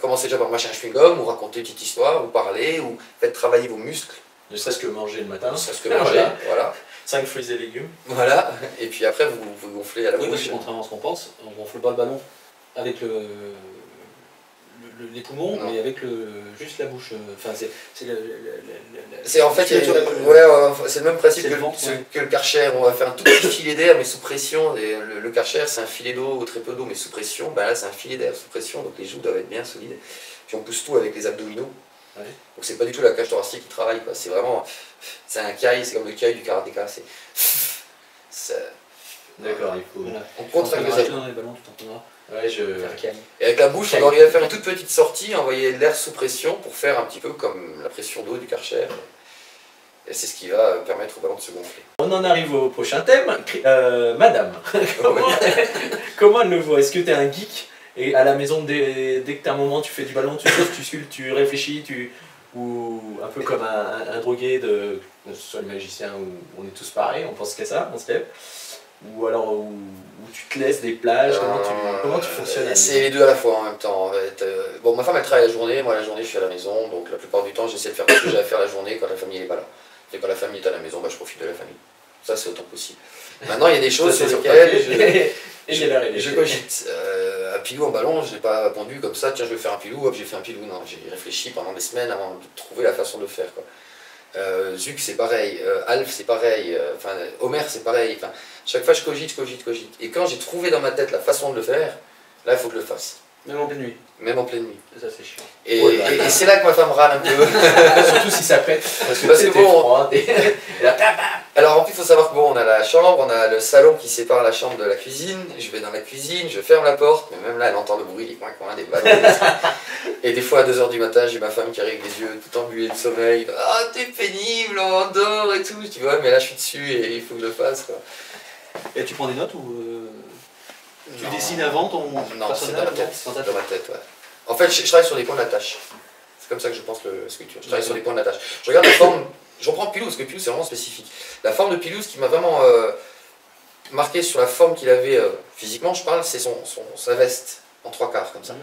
commencez déjà par mâcher un chewing-gum, ou raconter une petite histoire, ou parler, ou faites travailler vos muscles. Ne serait-ce que manger le matin. Ne serait-ce que manger, voilà. 5 fruits et légumes. Voilà, et puis après vous gonflez à la Oui, parce bouche. que contrairement à ce qu'on pense, on gonfle pas le ballon avec les poumons, Non. mais avec juste la bouche. Enfin, c'est en fait, c'est le même principe que le Karcher. On va faire un tout petit filet d'air, mais sous pression. Et le Karcher, c'est un filet d'eau ou très peu d'eau, mais sous pression. Ben là, c'est un filet d'air sous pression, donc les joues doivent être bien solides. Puis on pousse tout avec les abdominaux. Ouais. Donc c'est pas du tout la cage thoracique qui travaille, quoi. C'est vraiment, c'est un kai, c'est comme le kai du karatéka. D'accord, il faut. Voilà. On contracte les abdos. dans les ballons, tu t'entendras. Ouais, Et avec la bouche, on arrive à faire une toute petite sortie, envoyer de l'air sous pression pour faire un petit peu comme la pression d'eau du Karcher. Et c'est ce qui va permettre au ballon de se gonfler. On en arrive au prochain thème. Madame, comment elle le voit? Est-ce que tu es un geek et à la maison, dès que tu as un moment, tu fais du ballon, tu chauffes, tu sculptes, tu réfléchis, ou un peu comme un drogué, que ce soit le magicien ou on est tous pareils, on pense qu'à ça, on se lève. Ou alors où tu te laisses des plages, comment tu fonctionnes? C'est les deux à la fois en même temps. En fait. Bon, ma femme elle travaille la journée, moi la journée je suis à la maison, donc la plupart du temps j'essaie de faire tout ce que j'ai à faire la journée quand la famille n'est pas là. Et quand la famille est à la maison, je profite de la famille. Ça c'est autant possible. Maintenant il y a des choses sur lesquelles je cogite. Un pilou en ballon, je n'ai pas pondu comme ça, tiens je vais faire un pilou, hop j'ai fait un pilou. Non, j'ai réfléchi pendant des semaines avant de trouver la façon de le faire, quoi. Zuc c'est pareil, Alf c'est pareil, Homer c'est pareil, chaque fois je cogite. Et quand j'ai trouvé dans ma tête la façon de le faire, là il faut que je le fasse. Même en pleine nuit. Même en pleine nuit. Ça c'est chiant. Et c'est là que ma femme râle un peu. Surtout si ça pète, parce que Parce que c'était bon, froid. Et là, alors en plus il faut savoir que bon, on a la chambre, on a le salon qui sépare la chambre de la cuisine, je vais dans la cuisine, je ferme la porte, mais même là elle entend le bruit, les coins des ballons. Et des fois à 2 h du matin, j'ai ma femme qui arrive avec les yeux tout embués de sommeil. Ah t'es pénible, on dort et tout. Je dis ouais mais là je suis dessus et il faut que je le fasse, quoi. Et tu prends des notes ou tu Non. dessines avant ton Non, c'est personnage dans ma tête. dans ta Dans ma tête, ouais. En fait, je travaille sur des points d'attache. C'est comme ça que je pense le sculpture. Je travaille sur des points d'attache. Je regarde la forme. Je reprends Pilou, parce que Pilou c'est vraiment spécifique. La forme de Pilou, ce qui m'a vraiment marqué sur la forme qu'il avait physiquement, je parle, c'est sa veste en 3/4 comme ça.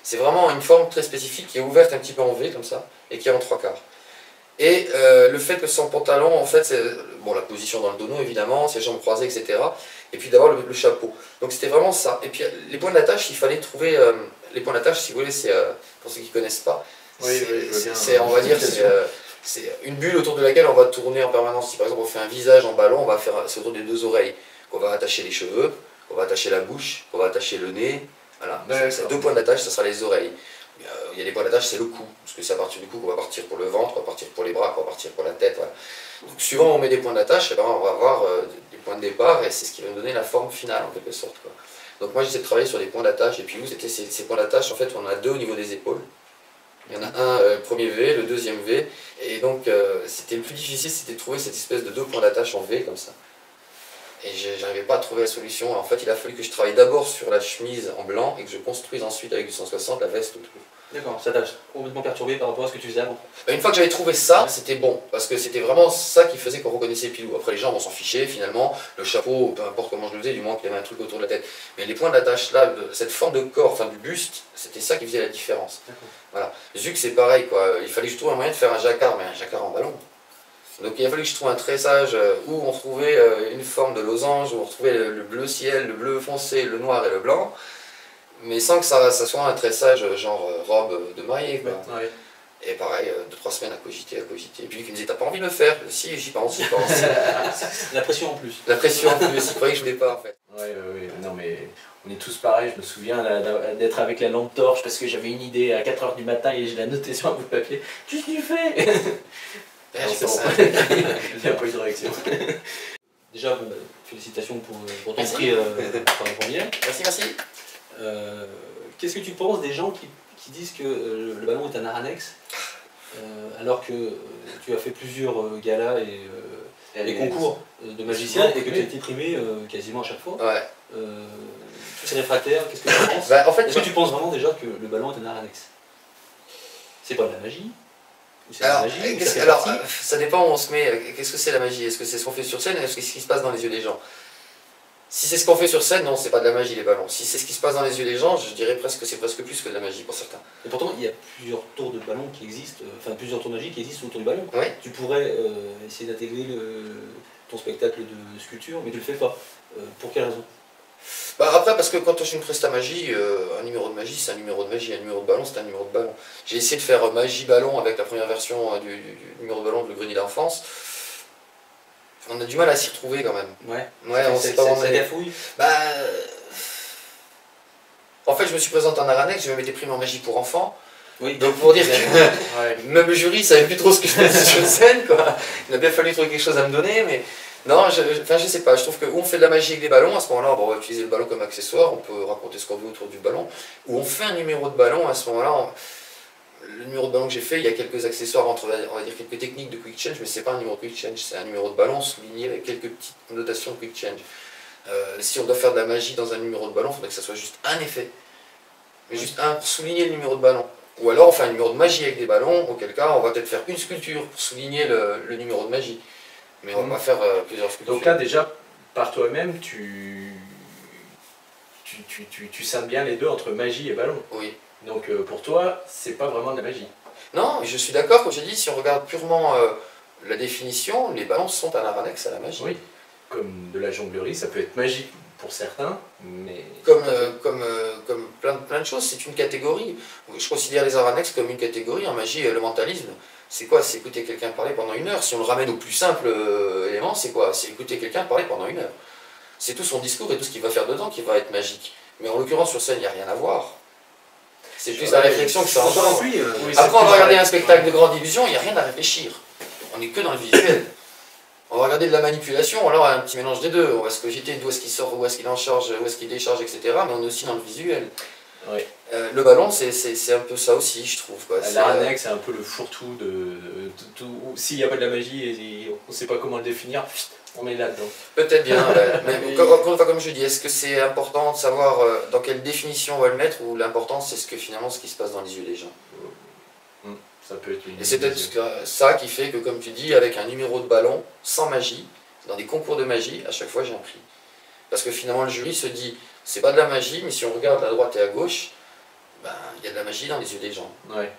C'est vraiment une forme très spécifique qui est ouverte un petit peu en V comme ça et qui est en 3/4. Et le fait que son pantalon, en fait, c'est bon, la position dans le dono évidemment, ses jambes croisées, etc. Et puis d'avoir le chapeau. Donc c'était vraiment ça. Et puis les points d'attache, il fallait trouver. Les points d'attache, si vous voulez, c'est pour ceux qui ne connaissent pas, on va dire, c'est une bulle autour de laquelle on va tourner en permanence. Si par exemple on fait un visage en ballon, c'est autour des 2 oreilles qu'on va attacher les cheveux, qu'on va attacher la bouche, qu'on va attacher le nez. Voilà, c'est 2 points d'attache, ça sera les oreilles. Il y a des points d'attache, c'est le cou, parce que c'est à partir du cou qu'on va partir pour le ventre, qu'on va partir pour les bras, qu'on va partir pour la tête. Voilà. Donc suivant où on met des points d'attache, on va avoir des points de départ et c'est ce qui va nous donner la forme finale en quelque sorte, quoi. Donc moi j'essaie de travailler sur des points d'attache et puis ces points d'attache, en fait on en a 2 au niveau des épaules. Il y en a un, le premier V, le deuxième V, et donc c'était le plus difficile, c'était de trouver cette espèce de 2 points d'attache en V comme ça. Et j'arrivais pas à trouver la solution. En fait, il a fallu que je travaille d'abord sur la chemise en blanc et que je construise ensuite avec du 160 la veste autour. D'accord, ça t'a complètement perturbé par rapport à ce que tu faisais avant. Une fois que j'avais trouvé ça, c'était bon, parce que c'était vraiment ça qui faisait qu'on reconnaissait Pilou. Après, les gens vont s'en ficher finalement, le chapeau, peu importe comment je le faisais, du moins qu'il y avait un truc autour de la tête. Mais les points d'attache là, cette forme de corps, enfin du buste, c'était ça qui faisait la différence. Voilà. Zuc, c'est pareil, quoi. Il fallait que je trouve un moyen de faire un jacquard, mais un jacquard en ballon. Donc il a fallu que je trouve un tressage où on retrouvait une forme de losange, où on retrouvait le bleu ciel, le bleu foncé, le noir et le blanc, mais sans que ça soit un tressage genre robe de mariée, quoi. Ouais. Et pareil, 2-3 semaines à cogiter. Et puis lui qui me disait, t'as pas envie de le faire? Si, j'y pense, j'y pense. La pression en plus. La pression en plus, il croyait que je voulais pas en fait. Ouais, non mais on est tous pareils, je me souviens d'être avec la lampe torche parce que j'avais une idée à 4 h du matin et je la notais sur un bout de papier. Qu'est-ce que tu fais? Ben, Non, j'ai c'est bon. pensé à- Il n'y a pas eu de réaction. Déjà, bon, félicitations pour ton prix pour la première. Merci, merci. Qu'est-ce que tu penses des gens qui disent que le ballon est un art annexe, alors que tu as fait plusieurs galas et concours de magicien et que tu as été primé quasiment à chaque fois? Ouais. Tous ces réfractaires, qu'est-ce que tu penses? Bah, en fait, Est-ce que tu penses vraiment déjà que le ballon est un art annexe? C'est pas de la magie? Ou c'est de la alors, magie? Ou ça fait alors, partie ça dépend où on se met. Qu'est-ce que c'est la magie? Est-ce que c'est ce qu'on fait sur scène? Est-ce que c'est ce qui se passe dans les yeux des gens? Si c'est ce qu'on fait sur scène, non, c'est pas de la magie les ballons. Si c'est ce qui se passe dans les yeux des gens, je dirais presque que c'est presque plus que de la magie pour certains. Et pourtant, il y a plusieurs tours de ballon qui existent, enfin plusieurs tours de magie qui existent autour du ballon. Oui. Tu pourrais essayer d'intégrer ton spectacle de sculpture, mais tu le fais pas. Pour quelle raison? Bah après, parce que quand je une presta magie, un numéro de magie, c'est un numéro de magie, un numéro de ballon, c'est un numéro de ballon. J'ai essayé de faire magie ballon avec la première version du numéro de ballon de Le Grenier d'enfance. On a du mal à s'y retrouver quand même. Ouais, Ouais, on sait pas où on ça est. gafouille. Bah, en fait, je me suis présenté en art annexe, je m'étais pris en magie pour enfants. Oui. Donc pour dire que Ouais. même le jury savait plus trop ce que je faisais sur scène, quoi. Il a bien fallu trouver quelque chose à me donner, mais non, je sais pas, je trouve que où on fait de la magie avec des ballons, à ce moment-là, bon, on va utiliser le ballon comme accessoire, on peut raconter ce qu'on veut autour du ballon, ou on fait un numéro de ballon, à ce moment-là, le numéro de ballon que j'ai fait, il y a quelques accessoires, on va dire quelques techniques de quick change, mais c'est pas un numéro de quick change, c'est un numéro de ballon souligné avec quelques petites notations de quick change. Si on doit faire de la magie dans un numéro de ballon, il faudrait que ça soit juste un effet, mais juste un pour souligner le numéro de ballon. Ou alors on fait un numéro de magie avec des ballons, auquel cas on va peut-être faire une sculpture pour souligner le numéro de magie. Mais on va faire plusieurs sculptures. Donc là déjà, par toi-même, tu scindes bien les deux entre magie et ballon. Oui. Donc pour toi, c'est pas vraiment de la magie. Non, je suis d'accord, comme j'ai dit, si on regarde purement la définition, les ballons sont un art annexe à la magie. Oui. Comme de la jonglerie, ça peut être magique pour certains, mais... Comme plein de choses, c'est une catégorie. Je considère les arts annexes comme une catégorie. En magie, le mentalisme, c'est quoi? C'est écouter quelqu'un parler pendant 1 heure. Si on le ramène au plus simple élément, c'est quoi? C'est écouter quelqu'un parler pendant 1 heure. C'est tout son discours et tout ce qu'il va faire dedans qui va être magique. Mais en l'occurrence, sur scène, il n'y a rien à voir. C'est plus la réflexion que ça engendre. Oui, Après, on va regarder un spectacle de grande illusion, il n'y a rien à réfléchir. On n'est que dans le visuel. On va regarder de la manipulation, alors un petit mélange des deux. On va se cogiter d'où est-ce qu'il sort, où est-ce qu'il en charge, où est-ce qu'il décharge, etc. Mais on est aussi dans le visuel. Oui. Le ballon, c'est un peu ça aussi, je trouve. L'art annexe, c'est un peu le fourre-tout de tout. S'il n'y a pas de la magie et on ne sait pas comment le définir, on est là-dedans. Peut-être bien, ouais. Mais encore une fois, comme je dis, est-ce que c'est important de savoir dans quelle définition on va le mettre, ou l'important c'est ce qui se passe dans les yeux des gens. Ça peut être une... Et c'est peut-être ça qui fait que, comme tu dis, avec un numéro de ballon, sans magie, dans des concours de magie, à chaque fois j'ai un prix. Parce que finalement le jury se dit, c'est pas de la magie, mais si on regarde à droite et à gauche, ben, il y a de la magie dans les yeux des gens. Ouais.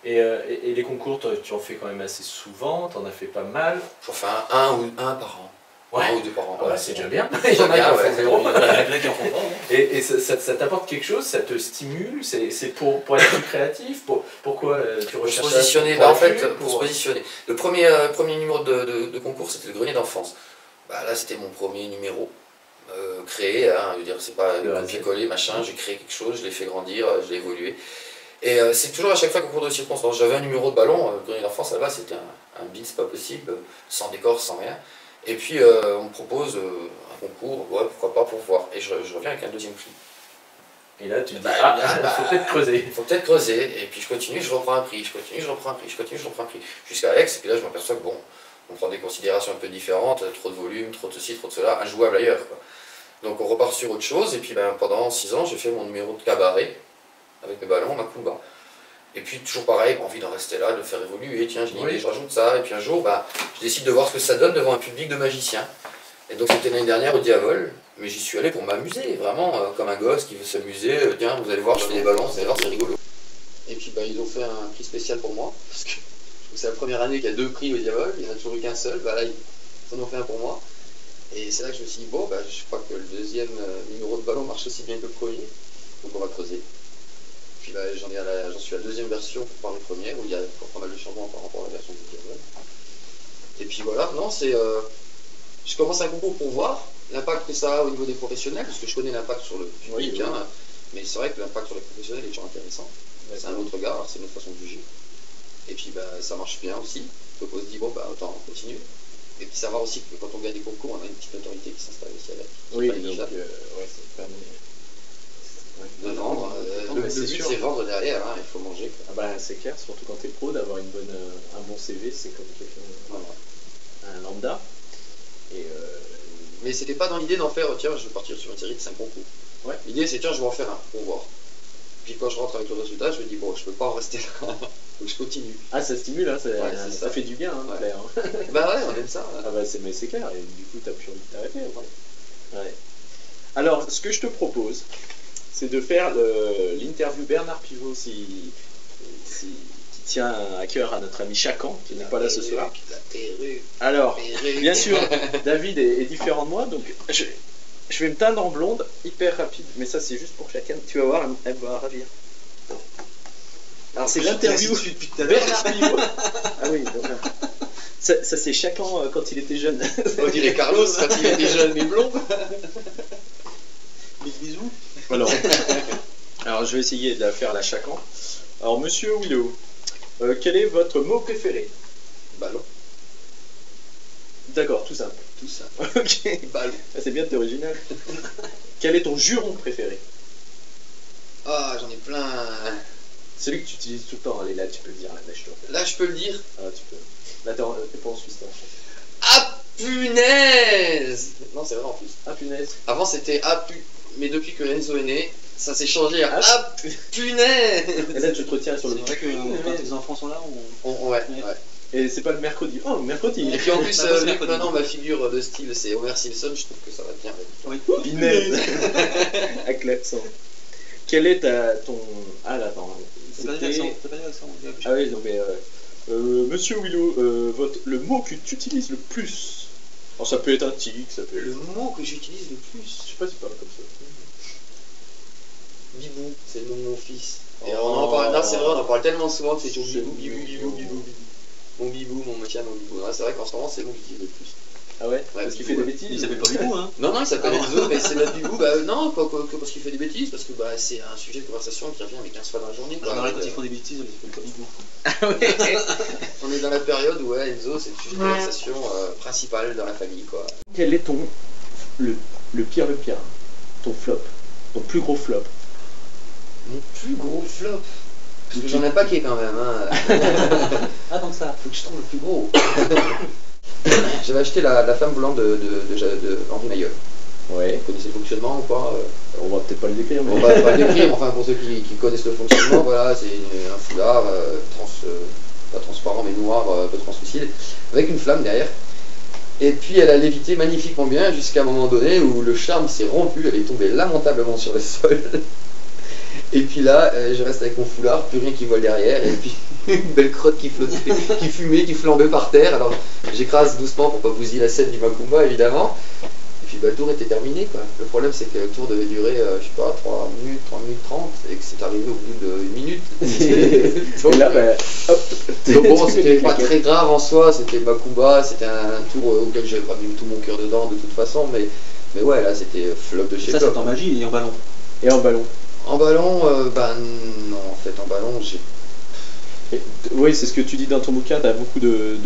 Et les concours, tu en fais quand même assez souvent, tu en as fait pas mal. J'en fais un par an. Ouais. 1 ou 2 par an. Ah bah, c'est déjà bien. Il y en a qui en font il y en a qui en font pas. Et ça t'apporte quelque chose, ça te stimule, c'est pour être plus créatif, pourquoi tu Pour se recherches positionner, ça, en fait, pour pour se positionner. Le premier numéro de concours, c'était le Grenier d'enfance. Bah, là, c'était mon premier numéro créé, hein, je veux dire, c'est pas copier-coller, machin, j'ai créé quelque chose, je l'ai fait grandir, je l'ai évolué. Et c'est toujours à chaque fois concours de circonstances. J'avais un numéro de ballon, le Grenier d'enfance, là-bas, c'était un bid, c'est pas possible, sans décor, sans rien. Et puis, on me propose un concours, ouais, pourquoi pas, pour voir. Et je reviens avec un deuxième prix. Et là, tu te dis, Bah, il faut peut-être creuser. Il faut peut-être creuser, et puis je continue, je reprends un prix, je continue, je reprends un prix, je continue, je reprends un prix. Jusqu'à Aix, et puis là je m'aperçois que bon, on prend des considérations un peu différentes, trop de volume, trop de ceci, trop de cela, injouable ailleurs, quoi. Donc on repart sur autre chose, et puis ben, pendant 6 ans, j'ai fait mon numéro de cabaret, avec mes ballons, ma Kumba. Et puis toujours pareil, envie d'en rester là, de faire évoluer, tiens, je dis, mais je rajoute ça, et puis un jour, ben, je décide de voir ce que ça donne devant un public de magiciens. Et donc c'était l'année dernière au Diavol, mais j'y suis allé pour m'amuser, vraiment, comme un gosse qui veut s'amuser, tiens, vous allez voir, je fais des ballons, vous allez voir, c'est rigolo. Et puis ben, ils ont fait un prix spécial pour moi, parce que c'est la première année qu'il y a 2 prix au Diavol, il n'y en a toujours eu qu'un seul, ben là ils en ont fait un pour moi. Et c'est là que je me suis dit, bon, ben, je crois que le deuxième numéro de ballon marche aussi bien que le premier, donc on va creuser. Puis ben, j'en suis à la deuxième version pour Paris Première, où il y a pas mal de changements par rapport à la version du Diavol. Et puis voilà, non, c'est... je commence un concours pour voir l'impact que ça a au niveau des professionnels, parce que je connais l'impact sur le public, oui. Hein, mais c'est vrai que l'impact sur les professionnels est toujours intéressant. C'est un autre regard, c'est une autre façon de juger. Et puis ben, ça marche bien aussi, donc on se dit, bon, ben, autant continuer. Et puis savoir aussi que quand on gagne des concours, on a une petite autorité qui s'installe aussi avec. Oui, donc ouais, ça permet de vendre. Le but c'est vendre derrière, hein, il faut manger. Ah bah, c'est clair, surtout quand tu es pro, d'avoir un bon CV, c'est comme quelqu'un, un lambda. Et mais c'était pas dans l'idée d'en faire, tiens, je vais partir sur une série de 5 concours. Ouais. L'idée c'est, tiens, je vais en faire un, pour voir. Puis quand je rentre avec le résultat, je me dis, bon, je peux pas en rester là, donc je continue. Ah, ça stimule, hein, ça fait du bien, hein, ouais. Claire. Bah ouais, on aime ça. Hein. Ah bah mais c'est clair, et du coup, t'as plus envie de t'arrêter. Ouais. Alors, ce que je te propose, c'est de faire l'interview Bernard Pivot, qui tient à cœur à notre ami Chacan, qui n'est pas là ce soir. Alors, bien sûr, David est différent de moi, donc je vais me teindre en blonde, hyper rapide, mais ça c'est juste pour chacun. Tu vas voir, elle va ravir. Alors c'est l'interview Bernard Pivot. Ah oui, donc, ça c'est Chacan quand il était jeune. On dirait Carlos quand il était jeune mais blond. Bisous. Alors je vais essayer de la faire la Chacan. Alors monsieur Willow, quel est votre mot préféré? Ballon. D'accord, tout simple. Tout simple. Ok. Ballon. C'est bien, t'es original. Quel est ton juron préféré? Ah, j'en ai plein. Celui que tu utilises tout le temps. Allez, là, tu peux le dire. Là, je peux le dire. Ah, tu peux. Là, t'es pas en Suisse, t'es en France. Ah, punaise! Non, c'est vrai en plus. Ah, punaise. Avant, c'était ah, mais depuis que Enzo est né, ça s'est changé à ah, punaise! Et là, tu te retiens sur le. C'est vrai que quand les enfants sont là, ouais. Et c'est pas le mercredi. Oh, mercredi. Et puis en plus, maintenant ma figure de style c'est Homer Simpson, je trouve que ça va bien avec. Oui, Pinette. Avec l'accent. Quel est ton. Ah là, attends. C'est pas l'accent. Ah oui, non mais. Monsieur Willow, le mot que tu utilises le plus. Alors ça peut être un tic, ça peut être. Le mot que j'utilise le plus. Je sais pas si tu parles comme ça. Bibou, c'est le nom de mon fils. Et on en parle, là c'est vrai, on en parle tellement souvent que c'est toujours bibou. Mon bibou, mon machin, mon bibou. Ouais, c'est vrai qu'en ce moment, c'est mon qui le plus. Ah ouais, parce qu'il fait des bêtises. Il s'appelle pas Bibou, hein? Non, il s'appelle Enzo, mais c'est notre bibou. Bah non, pas que parce qu'il fait des bêtises, parce que bah, c'est un sujet de conversation qui revient avec 15 fois dans la journée. Alors quand ils font des bêtises, ils s'appellent pas Bibou. Ah ouais. On est dans la période où Enzo, c'est le sujet de conversation principal dans la famille, quoi. Quel est le pire, ton flop, ton plus gros flop? Mon plus gros flop? Parce que j'en ai pas qui est quand même. Hein. Ah, donc ça. Faut que je trouve le plus gros. J'avais acheté la flamme volante de Henri Mailleul. Ouais. Vous connaissez le fonctionnement ou pas? On va peut-être pas le décrire, mais... On va pas le décrire, enfin pour ceux qui connaissent le fonctionnement, voilà, c'est un foulard pas transparent mais noir, un peu translucide, avec une flamme derrière. Et puis elle a lévité magnifiquement bien jusqu'à un moment donné où le charme s'est rompu, elle est tombée lamentablement sur le sol. Et puis là, je reste avec mon foulard, plus rien qui vole derrière, et puis une belle crotte qui flottait, qui fumait, qui flambait par terre. Alors j'écrase doucement pour pas bousiller la scène du Macumba évidemment. Et puis bah, le tour était terminé, quoi. Le problème c'est que le tour devait durer, je sais pas, 3 minutes 30, et que c'est arrivé au bout d'1 minute. Donc, et là, bah, hop. Donc bon, c'était pas très grave en soi, c'était Macumba, c'était un tour auquel j'avais pas mis tout mon cœur dedans de toute façon, mais ouais, là c'était flop de chez flop. Ça c'est en magie et en ballon. Et en ballon. En ballon, bah non, en fait, en ballon, j'ai... Oui, c'est ce que tu dis dans ton bouquin, tu as beaucoup de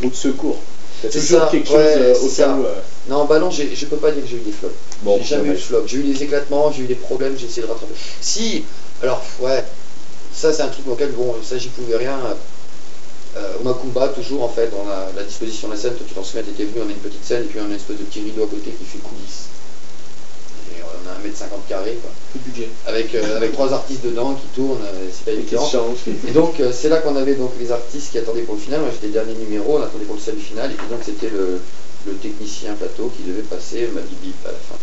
roues de secours. Tu as toujours quelque chose au cas où. Non, en ballon, je peux pas dire que j'ai eu des flops. Bon, J'ai jamais eu de flop. J'ai eu des éclatements, j'ai eu des problèmes, j'ai essayé de rattraper. Si, alors, ouais, ça c'est un truc auquel, bon, ça j'y pouvais rien. Au Macumba, toujours, en fait, on a la disposition de la scène, toi tu t'en souviens, t'étais venu, on a une petite scène, et puis on a une espèce de petit rideau à côté qui fait coulisses. Et on a 1,50 m², quoi. Peu de budget. Avec 3 artistes dedans qui tournent, c'est pas évident. Et donc c'est là qu'on avait donc les artistes qui attendaient pour le final. Moi j'étais le dernier numéro, on attendait pour le salut final, et puis donc c'était le technicien plateau qui devait passer ma bip à la fin.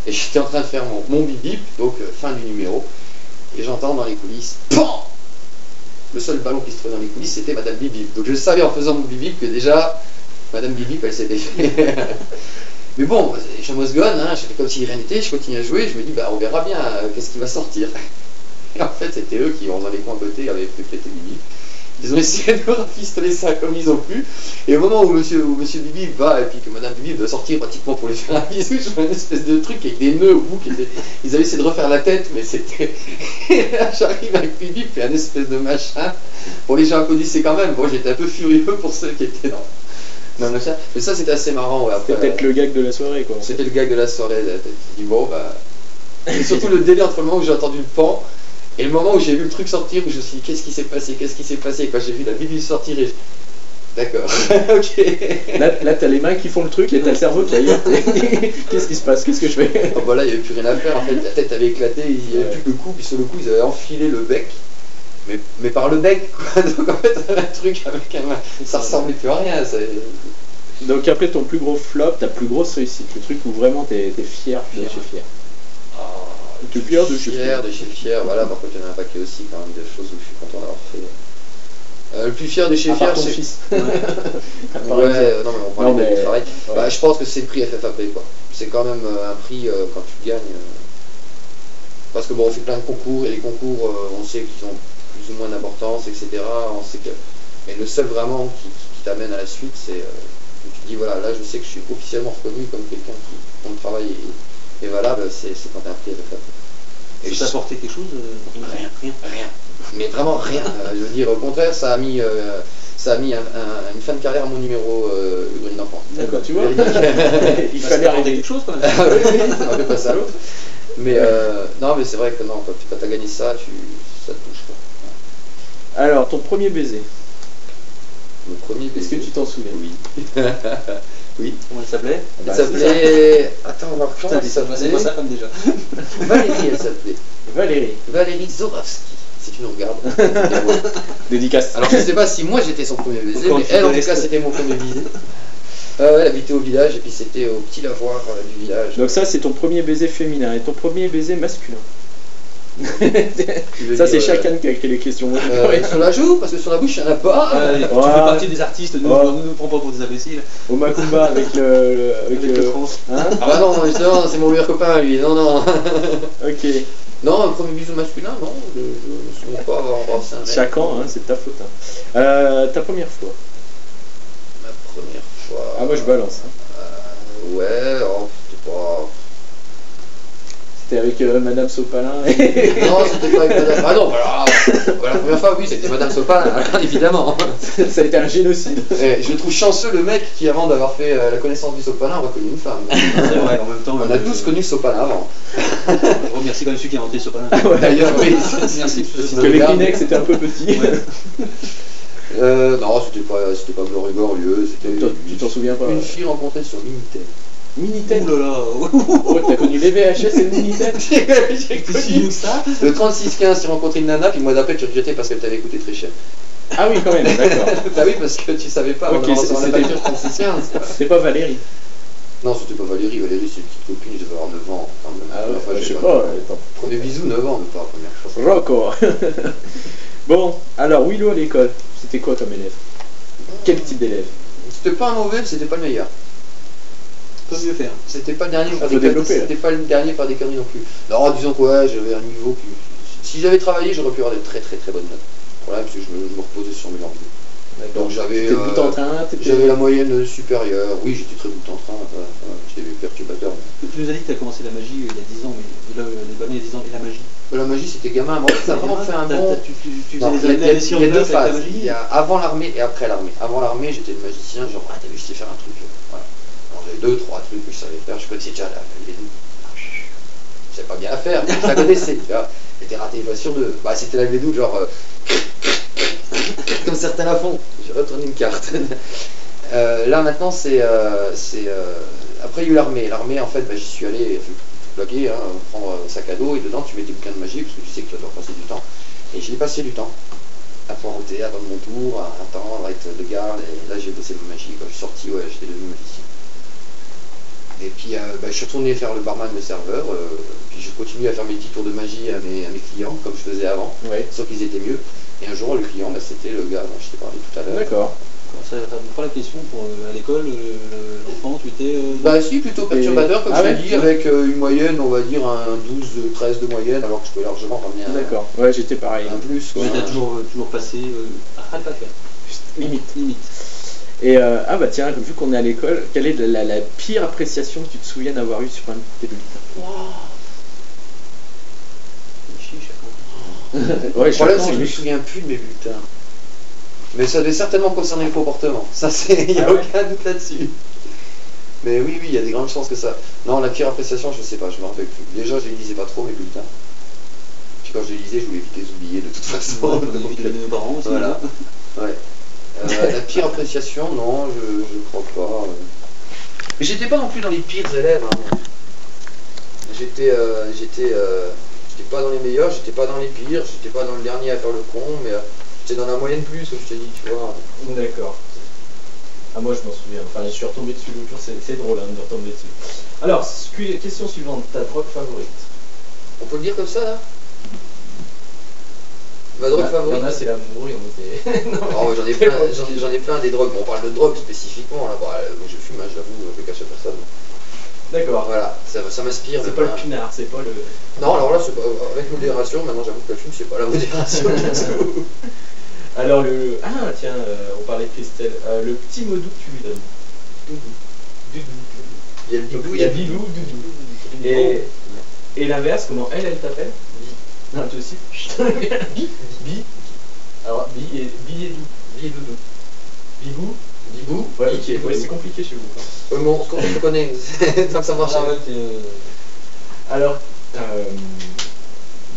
Et j'étais en train de faire mon bip, donc fin du numéro, et j'entends dans les coulisses, PAN! Le seul ballon qui se trouvait dans les coulisses c'était Madame Bibip. Donc je savais en faisant mon bibip que déjà Madame Bibip elle s'était fait. Mais bon, je mosgonne, hein, je fais comme si rien n'était, je continue à jouer, je me dis bah on verra bien qu'est-ce qui va sortir. Et en fait c'était eux qui, dans les coins à côté, avaient fait péter Bibip. Ils ont essayé de me rafistoler ça comme ils ont pu. Et au moment où monsieur Bibi va, et puis que Madame Bibi doit sortir pratiquement pour lui faire un bisou, je vois une espèce de truc avec des nœuds au bout. Ils avaient essayé de refaire la tête, mais c'était... Et là, j'arrive avec Bibi, puis un espèce de machin. Bon, les gens applaudissaient quand même. Bon, j'étais un peu furieux pour ceux qui étaient dans le machin. Mais ça, c'était assez marrant. Ouais, c'était peut-être le gag de la soirée, quoi. C'était le gag de la soirée. Tu dis, bon, bah... Et surtout le délai entre le moment où j'ai entendu le pan et le moment où j'ai vu le truc sortir, où je me suis dit qu'est-ce qui s'est passé, et quand j'ai vu la Bibi sortir, et... D'accord, ok. Là t'as les mains qui font le truc et t'as le cerveau qui aille. Qu'est-ce qui se passe, qu'est-ce que je fais? Oh, bah là il n'y avait plus rien à faire, en fait la tête avait éclaté, il n'y avait plus que le cou, puis sur le coup ils avaient enfilé le bec, mais par le bec quoi, donc en fait un truc avec un... ça ressemblait plus à rien. Donc après ton plus gros flop, ta plus grosse réussite, le truc où vraiment t'es fier de chez Fier. Tu es fier de chez Fier, voilà, par contre il y en a un paquet aussi quand même de choses où je suis content d'avoir fait. Le plus fier de chez Fier, c'est... fils. Ouais, non mais on parlait de travail. Ouais. Bah, je pense que c'est le prix FFAP quoi. C'est quand même un prix quand tu gagnes. Parce que bon, on fait plein de concours, et les concours, on sait qu'ils ont plus ou moins d'importance, etc. On sait que... Mais le seul vraiment qui t'amène à la suite, c'est... tu te dis voilà, là je sais que je suis officiellement reconnu comme quelqu'un dont le travail est valable, c'est quand t'as un prix FFAP. Et ça t'a apporté quelque chose? Rien. Mais vraiment rien. Je veux dire, au contraire, ça a mis une fin de carrière à mon numéro le Green d'enfant. D'accord, tu vois. Il fallait arrêter quelque chose quand même. Oui, on va passer à l'autre. Mais non, mais c'est vrai que non, quand t'as gagné ça, ça te touche pas. Alors, ton premier baiser. Mon premier baiser. Est-ce que tu t'en souviens? Oui. Oui. Comment elle s'appelait? Elle s'appelait... Attends, on va voir comment elle s'appelait. C'est pas ça comme déjà. Valérie, elle s'appelait. Valérie Zorovski. Si tu nous regardes. Dédicace. Alors je sais pas si moi j'étais son premier baiser, mais elle en tout cas c'était mon premier baiser. Elle habitait au village et puis c'était au petit lavoir du village. Donc ça c'est ton premier baiser féminin et ton premier baiser masculin. Ça c'est chacun qui a écrit les questions. Sur la joue, parce que sur la bouche il n'y en a pas. Tu fais partie des artistes, ne nous prends pas pour des imbéciles. Au Macumba avec le trans. Hein ah bah non, justement, c'est mon meilleur copain lui, non. Ok. Non, un premier bisou masculin, non, je ne me souviens pas avoir embrassé un mec. Chacun, hein, c'est ta faute. Hein. Ta première fois? Ma première fois... Ah moi je balance. Ouais, c'était pas... C'était avec Madame Sopalin et... Non, c'était pas avec Madame... Ah non, voilà, la première fois, oui, c'était Madame Sopalin, évidemment. Ça a été un génocide. Je le trouve chanceux, le mec qui, avant d'avoir fait la connaissance du Sopalin, a reconnu une femme. C'est vrai, en même temps... On a tous connu Sopalin avant. Je remercie quand même celui qui a inventé Sopalin. D'ailleurs, oui. Merci. Parce que les Kleenex c'était un peu petit. Non, c'était pas glorieux, tu t'en souviens pas? Une fille rencontrée sur Minitel. Minitel? Ouh là là. Oh, t'as connu les VHS et le Minitel? J'ai connu ça. Le 3615, tu rencontré une nana, puis le mois d'après tu regrettais parce qu'elle t'avait coûté très cher. Ah oui, quand même, d'accord. Bah oui, parce que tu savais pas. Ok, c'était pas Valérie. Non, c'était pas Valérie. Valérie, c'est une petite copine, je devais avoir 9 ans. Ah ouais, je sais pas. Premier bisou, 9 ans, mais pas la première fois. Rocco. Bon, alors Willow à l'école, c'était quoi comme élève? Quel type d'élève? C'était pas un mauvais, c'était pas le meilleur. Peut mieux faire. C'était pas le dernier par des conneries. C'était pas le dernier par des conneries non plus. Non, disons que ouais, j'avais un niveau qui... Si j'avais travaillé, j'aurais pu avoir de très bonnes notes. Le problème, c'est que je me reposais sur mes lampes. Donc j'avais la moyenne supérieure. Oui, j'étais très bout en train. J'étais perturbateur. Tu nous as dit que tu as commencé la magie il y a 10 ans, mais les ballons il y a 10 ans, et la magie? La magie, c'était gamin. Moi, ça a vraiment fait un bon... Tu non, faisais des il y a deux phases. Il y a avant l'armée et après l'armée. Avant l'armée, j'étais le magicien, genre, ah, t'as vu, je sais faire un truc. Voilà. J'avais 2, 3 trucs que je savais faire. Je connaissais déjà la levée de doute. Je savais pas bien la faire, mais je la connaissais, tu vois. J'étais raté une fois sur 2. Bah, c'était la levée de doute, genre. Comme certains la font. J'ai retourné une carte. Là, maintenant, c'est. Après, il y a eu l'armée. L'armée, en fait, bah, j'y suis allé bloquer, hein, prendre un sac à dos et dedans, tu mets tes bouquins de magie parce que tu sais que tu vas devoir passer du temps. Et j'y ai passé du temps. À poireauter, à attendre mon tour, à attendre, à être de garde, et là j'ai bossé ma magie, quand je suis sorti, ouais, j'étais devenu magicien. Et puis bah, je suis retourné faire le barman, le serveur, puis je continue à faire mes petits tours de magie à mes clients, comme je faisais avant, sauf qu'ils étaient mieux. Et un jour, le client, bah, c'était le gars dont je t'ai parlé tout à l'heure. D'accord. Ça répond pas la question pour à l'école, l'enfant, tu étais. Bah si, plutôt perturbateur, comme je ouais, l'ai dit, avec une moyenne, on va dire un 12, 13 de moyenne, alors que je peux largement ramener un. D'accord, ouais, j'étais pareil. Un plus. Mais t'as toujours passé. Arrête pas de faire. Limite. Et ah bah tiens, vu qu'on est à l'école, quelle est la pire appréciation que tu te souviens d'avoir eue sur un de tes bulletins? Le problème, c'est que je me souviens plus de mes bulletins. Mais ça devait certainement concerner le comportement. Ça, il n'y a aucun doute là-dessus. Mais oui, il y a des grandes chances que ça. Non, la pire appréciation, je sais pas, je me rappelle plus. Déjà, je les lisais pas trop, mes bulletins. Puis quand je les lisais, je voulais vite les oublier de toute façon. On évite de donner aux parents aussi. Voilà. Ouais. La pire appréciation, non, je crois pas. Mais j'étais pas non plus dans les pires élèves. Hein. J'étais pas dans les meilleurs, j'étais pas dans les pires, j'étais pas dans le dernier à faire le con, mais j'étais dans la moyenne plus, comme je t'ai dit, tu vois. D'accord. Ah, moi je m'en souviens, enfin je suis retombé dessus l'autre jour, c'est drôle hein, de retomber dessus. Alors, question suivante, ta drogue favorite? On peut le dire comme ça là? Ma drogue favorite? Il y en a, c'est l'amour, il y en a des... Oh, j'en ai plein des drogues, bon, on parle de drogue spécifiquement, là. Bah, moi je fume, hein, j'avoue, je le cache à personne. D'accord. Voilà, ça m'inspire. C'est pas le pinard, c'est pas le... Non, alors là, c'est pas, avec modération, maintenant j'avoue que le fume, c'est pas la modération du tout. Alors le... Ah tiens, on parlait de Christelle. Le petit mot doux que tu lui donnes. Doudou. Il y a le bidou, Il y a Bilou, Doudou. Et l'inverse, comment elle t'appelle? Bi. Non, toi aussi. Bi. Alors, Bi et Doudou. Bi et Doudou. Bibou. Bibou. Ouais, ok. Ouais, c'est compliqué chez vous. Bon, on se connaît, tant que ça marche. Alors,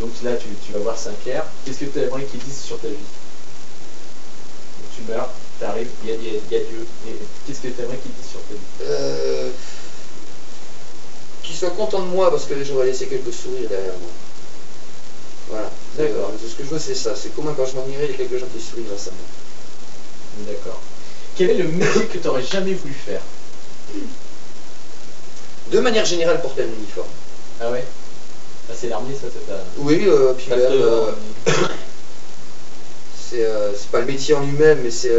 donc là, tu vas voir Saint-Pierre. Qu'est-ce que tu aimerais qu'il dise sur ta vie? Tu meurs, t'arrives, il y a Dieu. Qu'est-ce que tu aimerais qu'il dise sur ta vie? Qu'il soit content de moi parce que j'aurais laissé quelques sourires derrière moi. Voilà. D'accord. Ce que je veux, c'est ça. C'est comment quand je m'ennuierai, il y a quelques gens qui sourient grâce à moi. D'accord. Quel est le métier que tu n'aurais jamais voulu faire? De manière générale, porter un uniforme. Ah ouais? Ah, c'est l'armée, ça, c'est pas... Oui, puis même... c'est pas le métier en lui-même, mais c'est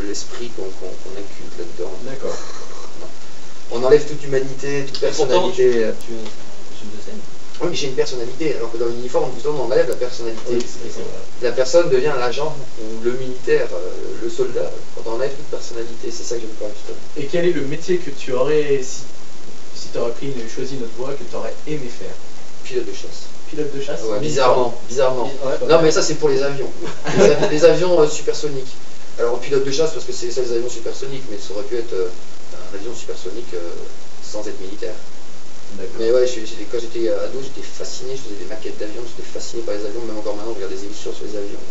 l'esprit qu'on inculte là-dedans. D'accord. On enlève toute humanité, toute personnalité. Tu es de scène. Oui, mais j'ai une personnalité, alors que dans l'uniforme, justement, on enlève la personnalité. Oui, c'est vrai. La personne devient l'agent, ou le militaire, le soldat. Quand on enlève toute personnalité, c'est ça que j'aime pas, justement. Et quel est le métier que tu aurais, si tu aurais choisi notre voie, que tu aurais aimé faire? Pilote de chasse. Pilote de chasse? Ouais, bizarrement. Ouais, non, mais ça, c'est pour les avions. Les avions supersoniques. Alors, pilote de chasse, parce que c'est ça, les avions supersoniques, mais ça aurait pu être un avion supersonique sans être militaire. Mais ouais, quand j'étais ado, j'étais fasciné, je faisais des maquettes d'avions, j'étais fasciné par les avions, même encore maintenant, je regarde des émissions sur les avions.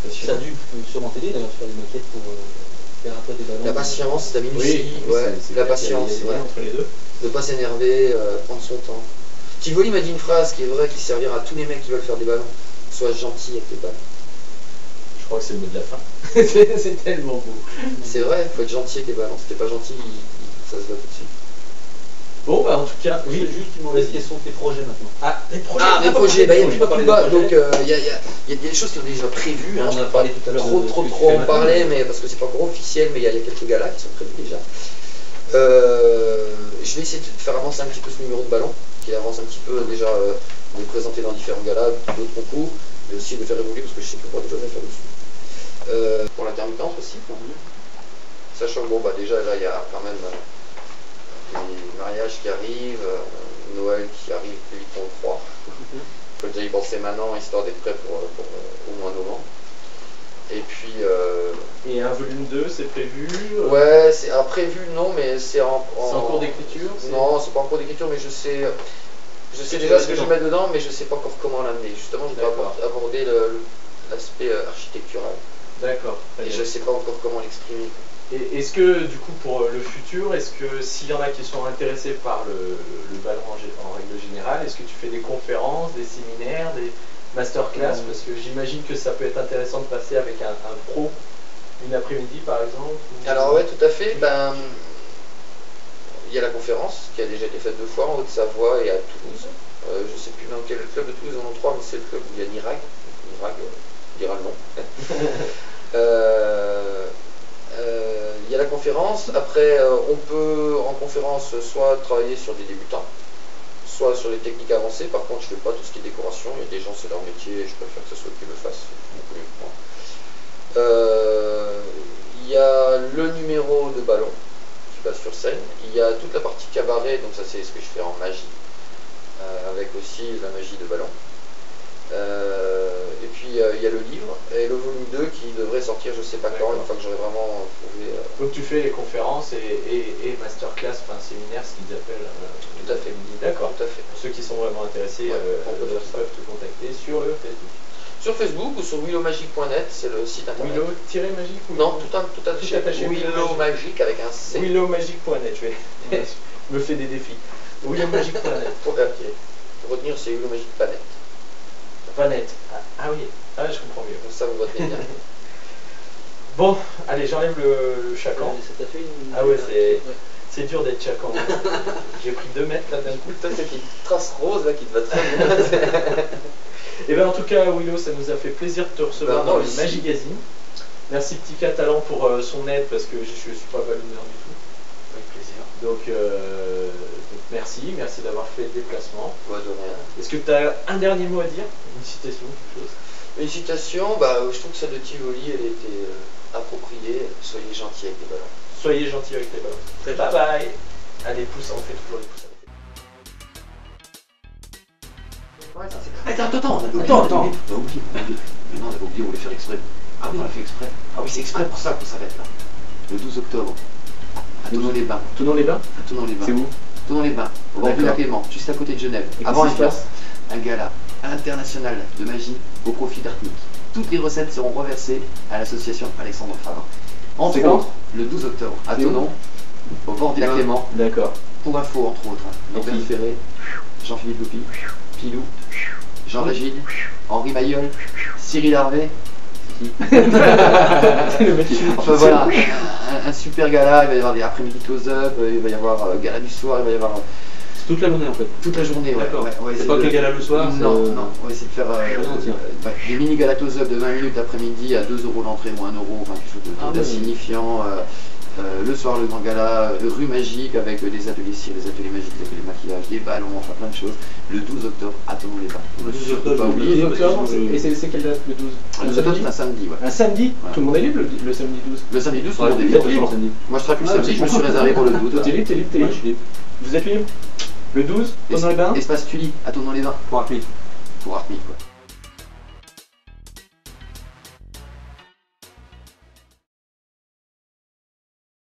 Ça a dû sûrement t'aider d'ailleurs faire des maquettes pour faire un peu des ballons. La patience, la minutie, la patience, ouais. Entre les deux. Ne pas s'énerver, prendre son temps. Tivoli m'a dit une phrase qui est vraie, qui servira à tous les mecs qui veulent faire des ballons. Sois gentil avec les ballons. Je crois que c'est le mot de la fin. C'est tellement beau. C'est vrai, il faut être gentil avec les ballons. Si t'es pas gentil, ça se voit tout de suite. Bon, bah en tout cas, oui. Juste une mauvaise question, tes projets maintenant. Ah, les projets, bah, il y a plus bas, donc il y a des choses qui sont déjà prévues. On en a parlé tout à l'heure. Trop en parler, mais parce que c'est pas encore officiel, mais il y a quelques galas qui sont prévus déjà. Je vais essayer de faire avancer un petit peu ce numéro de ballon, qui avance un petit peu déjà, de le présenter dans différents galas, d'autres concours, mais aussi de le faire évoluer parce que je sais qu'il y a pas de choses à faire dessus. Pour l'intermittence aussi, sachant que bon, bah, déjà là il y a quand même les mariages qui arrivent, Noël qui arrive plus vite qu'on le croit. Il faut déjà y penser maintenant, histoire d'être prêt pour au mois de novembre. Et puis. Et un volume 2, c'est prévu Ouais, c'est prévu, non, mais c'est en. C'est en cours d'écriture Non, c'est pas en cours d'écriture, mais je sais déjà ce que je vais mettre dedans, mais je sais pas encore comment l'amener. Justement, je dois aborder l'aspect architectural. D'accord. Et je sais pas encore comment l'exprimer. Et est-ce que, du coup, pour le futur, est-ce que s'il y en a qui sont intéressés par le ballon en règle générale, est-ce que tu fais des conférences, des séminaires, des masterclass? Parce que j'imagine que ça peut être intéressant de passer avec un pro une après-midi, par exemple. Alors ouais, tout à fait. Ben, il y a la conférence qui a déjà été faite 2 fois en Haute-Savoie et à Toulouse. Je sais plus dans quel club de Toulouse, on en a 3, mais c'est le club où il y a Nirag. Nirag dira le nom. Il y a la conférence. Après, on peut en conférence soit travailler sur des débutants, soit sur les techniques avancées. Par contre, je ne fais pas tout ce qui est décoration. Il y a des gens, c'est leur métier, et je préfère que ce soit eux qui le fassent beaucoup mieux que moi. Il y a le numéro de ballon qui passe sur scène. Il y a toute la partie cabaret, donc ça c'est ce que je fais en magie, avec aussi la magie de ballon. Et puis il y a le livre et le volume 2 qui devrait sortir je sais pas quand, une fois que j'aurai vraiment trouvé. Donc tu fais les conférences et masterclass, enfin séminaires, ce qu'ils appellent. Tout à fait. D'accord. Tout à fait. Pour ceux qui sont vraiment intéressés, peuvent te contacter sur le Facebook. Sur Facebook ou sur willowmagic.net, c'est le site internet. Willow-magic ou Non, tout attaché. Willowmagic avec un C. Willowmagic.net, je me fais des défis. Willowmagic.net. Pour retenir, c'est willowmagic.net. Panet. Ah oui, je comprends mieux. Ça vous retenez bien. Bon, allez, j'enlève le chacan. Ça t'a fait une... Ah ouais, c'est dur d'être chacan. J'ai pris 2 mètres là d'un coup. Toi, cette petite trace rose là qui te va très bien. Et bien en tout cas, Willow, ça nous a fait plaisir de te recevoir dans le Magigazine. Merci Petit Catalan pour son aide parce que je ne suis pas ballonneur du tout. Avec plaisir. Donc merci d'avoir fait le déplacement. Ouais, de rien. Est-ce que tu as un dernier mot à dire? Une citation, quelque chose? Une citation, je trouve que celle de Tivoli, elle était appropriée. Soyez gentils avec les ballons. Soyez gentils avec les ballons. Très bye bye. Allez, pouces, on fait toujours les pouces. Attends, on a oublié. Non, on a oublié, on voulait faire exprès. Ah oui, on l'a fait exprès. Ah oui, c'est exprès pour ça qu'on s'arrête là. Le 12 octobre, à Thonon-les-Bains. Thonon-les-Bains? À Thonon-les-Bains. C'est où? Thonon-les-Bains, au bord du lac Léman, juste à côté de Genève. Avant un gala international de magie au profit d'Artnic. Toutes les recettes seront reversées à l'association Alexandre Favre. Entre autres, le 12 octobre, à Thonon, au bord du lac Léman. D'accord. Pour info, entre autres, Anthony Ferré, Jean-Philippe Loupi, Pilou, Jean-Régide, Henri Mayol, Cyril Harvey. Enfin voilà, un super gala, il va y avoir des après-midi close-up, il va y avoir gala du soir, il va y avoir... C'est toute la journée en fait. Toute la journée, ouais. C'est pas que les galas le soir? Non, on va essayer de faire des mini galas close-up de 20 minutes après-midi à 2 € l'entrée ou 1 €, enfin quelque chose d'insignifiant. Le soir, le grand gala, rue magique avec des ateliers cire, des ateliers magiques, des ateliers maquillage, des ballons, enfin plein de choses. Le 12 octobre à Thonon-les-Bains. Le 12 octobre, pas oublier. Et c'est quelle date le 12? Le 12 octobre, c'est un samedi, ouais. Un samedi? Voilà. Tout le monde est libre le samedi 12? Le samedi 12, tout le monde est libre. Moi, je serai plus le samedi, je me suis réservé pour le 12. Toi, t'es libre? Vous êtes libre? Le 12, Thonon-les-Bains? Espace Tully à Thonon-les-Bains. Pour Artnic. Pour Artnic, quoi.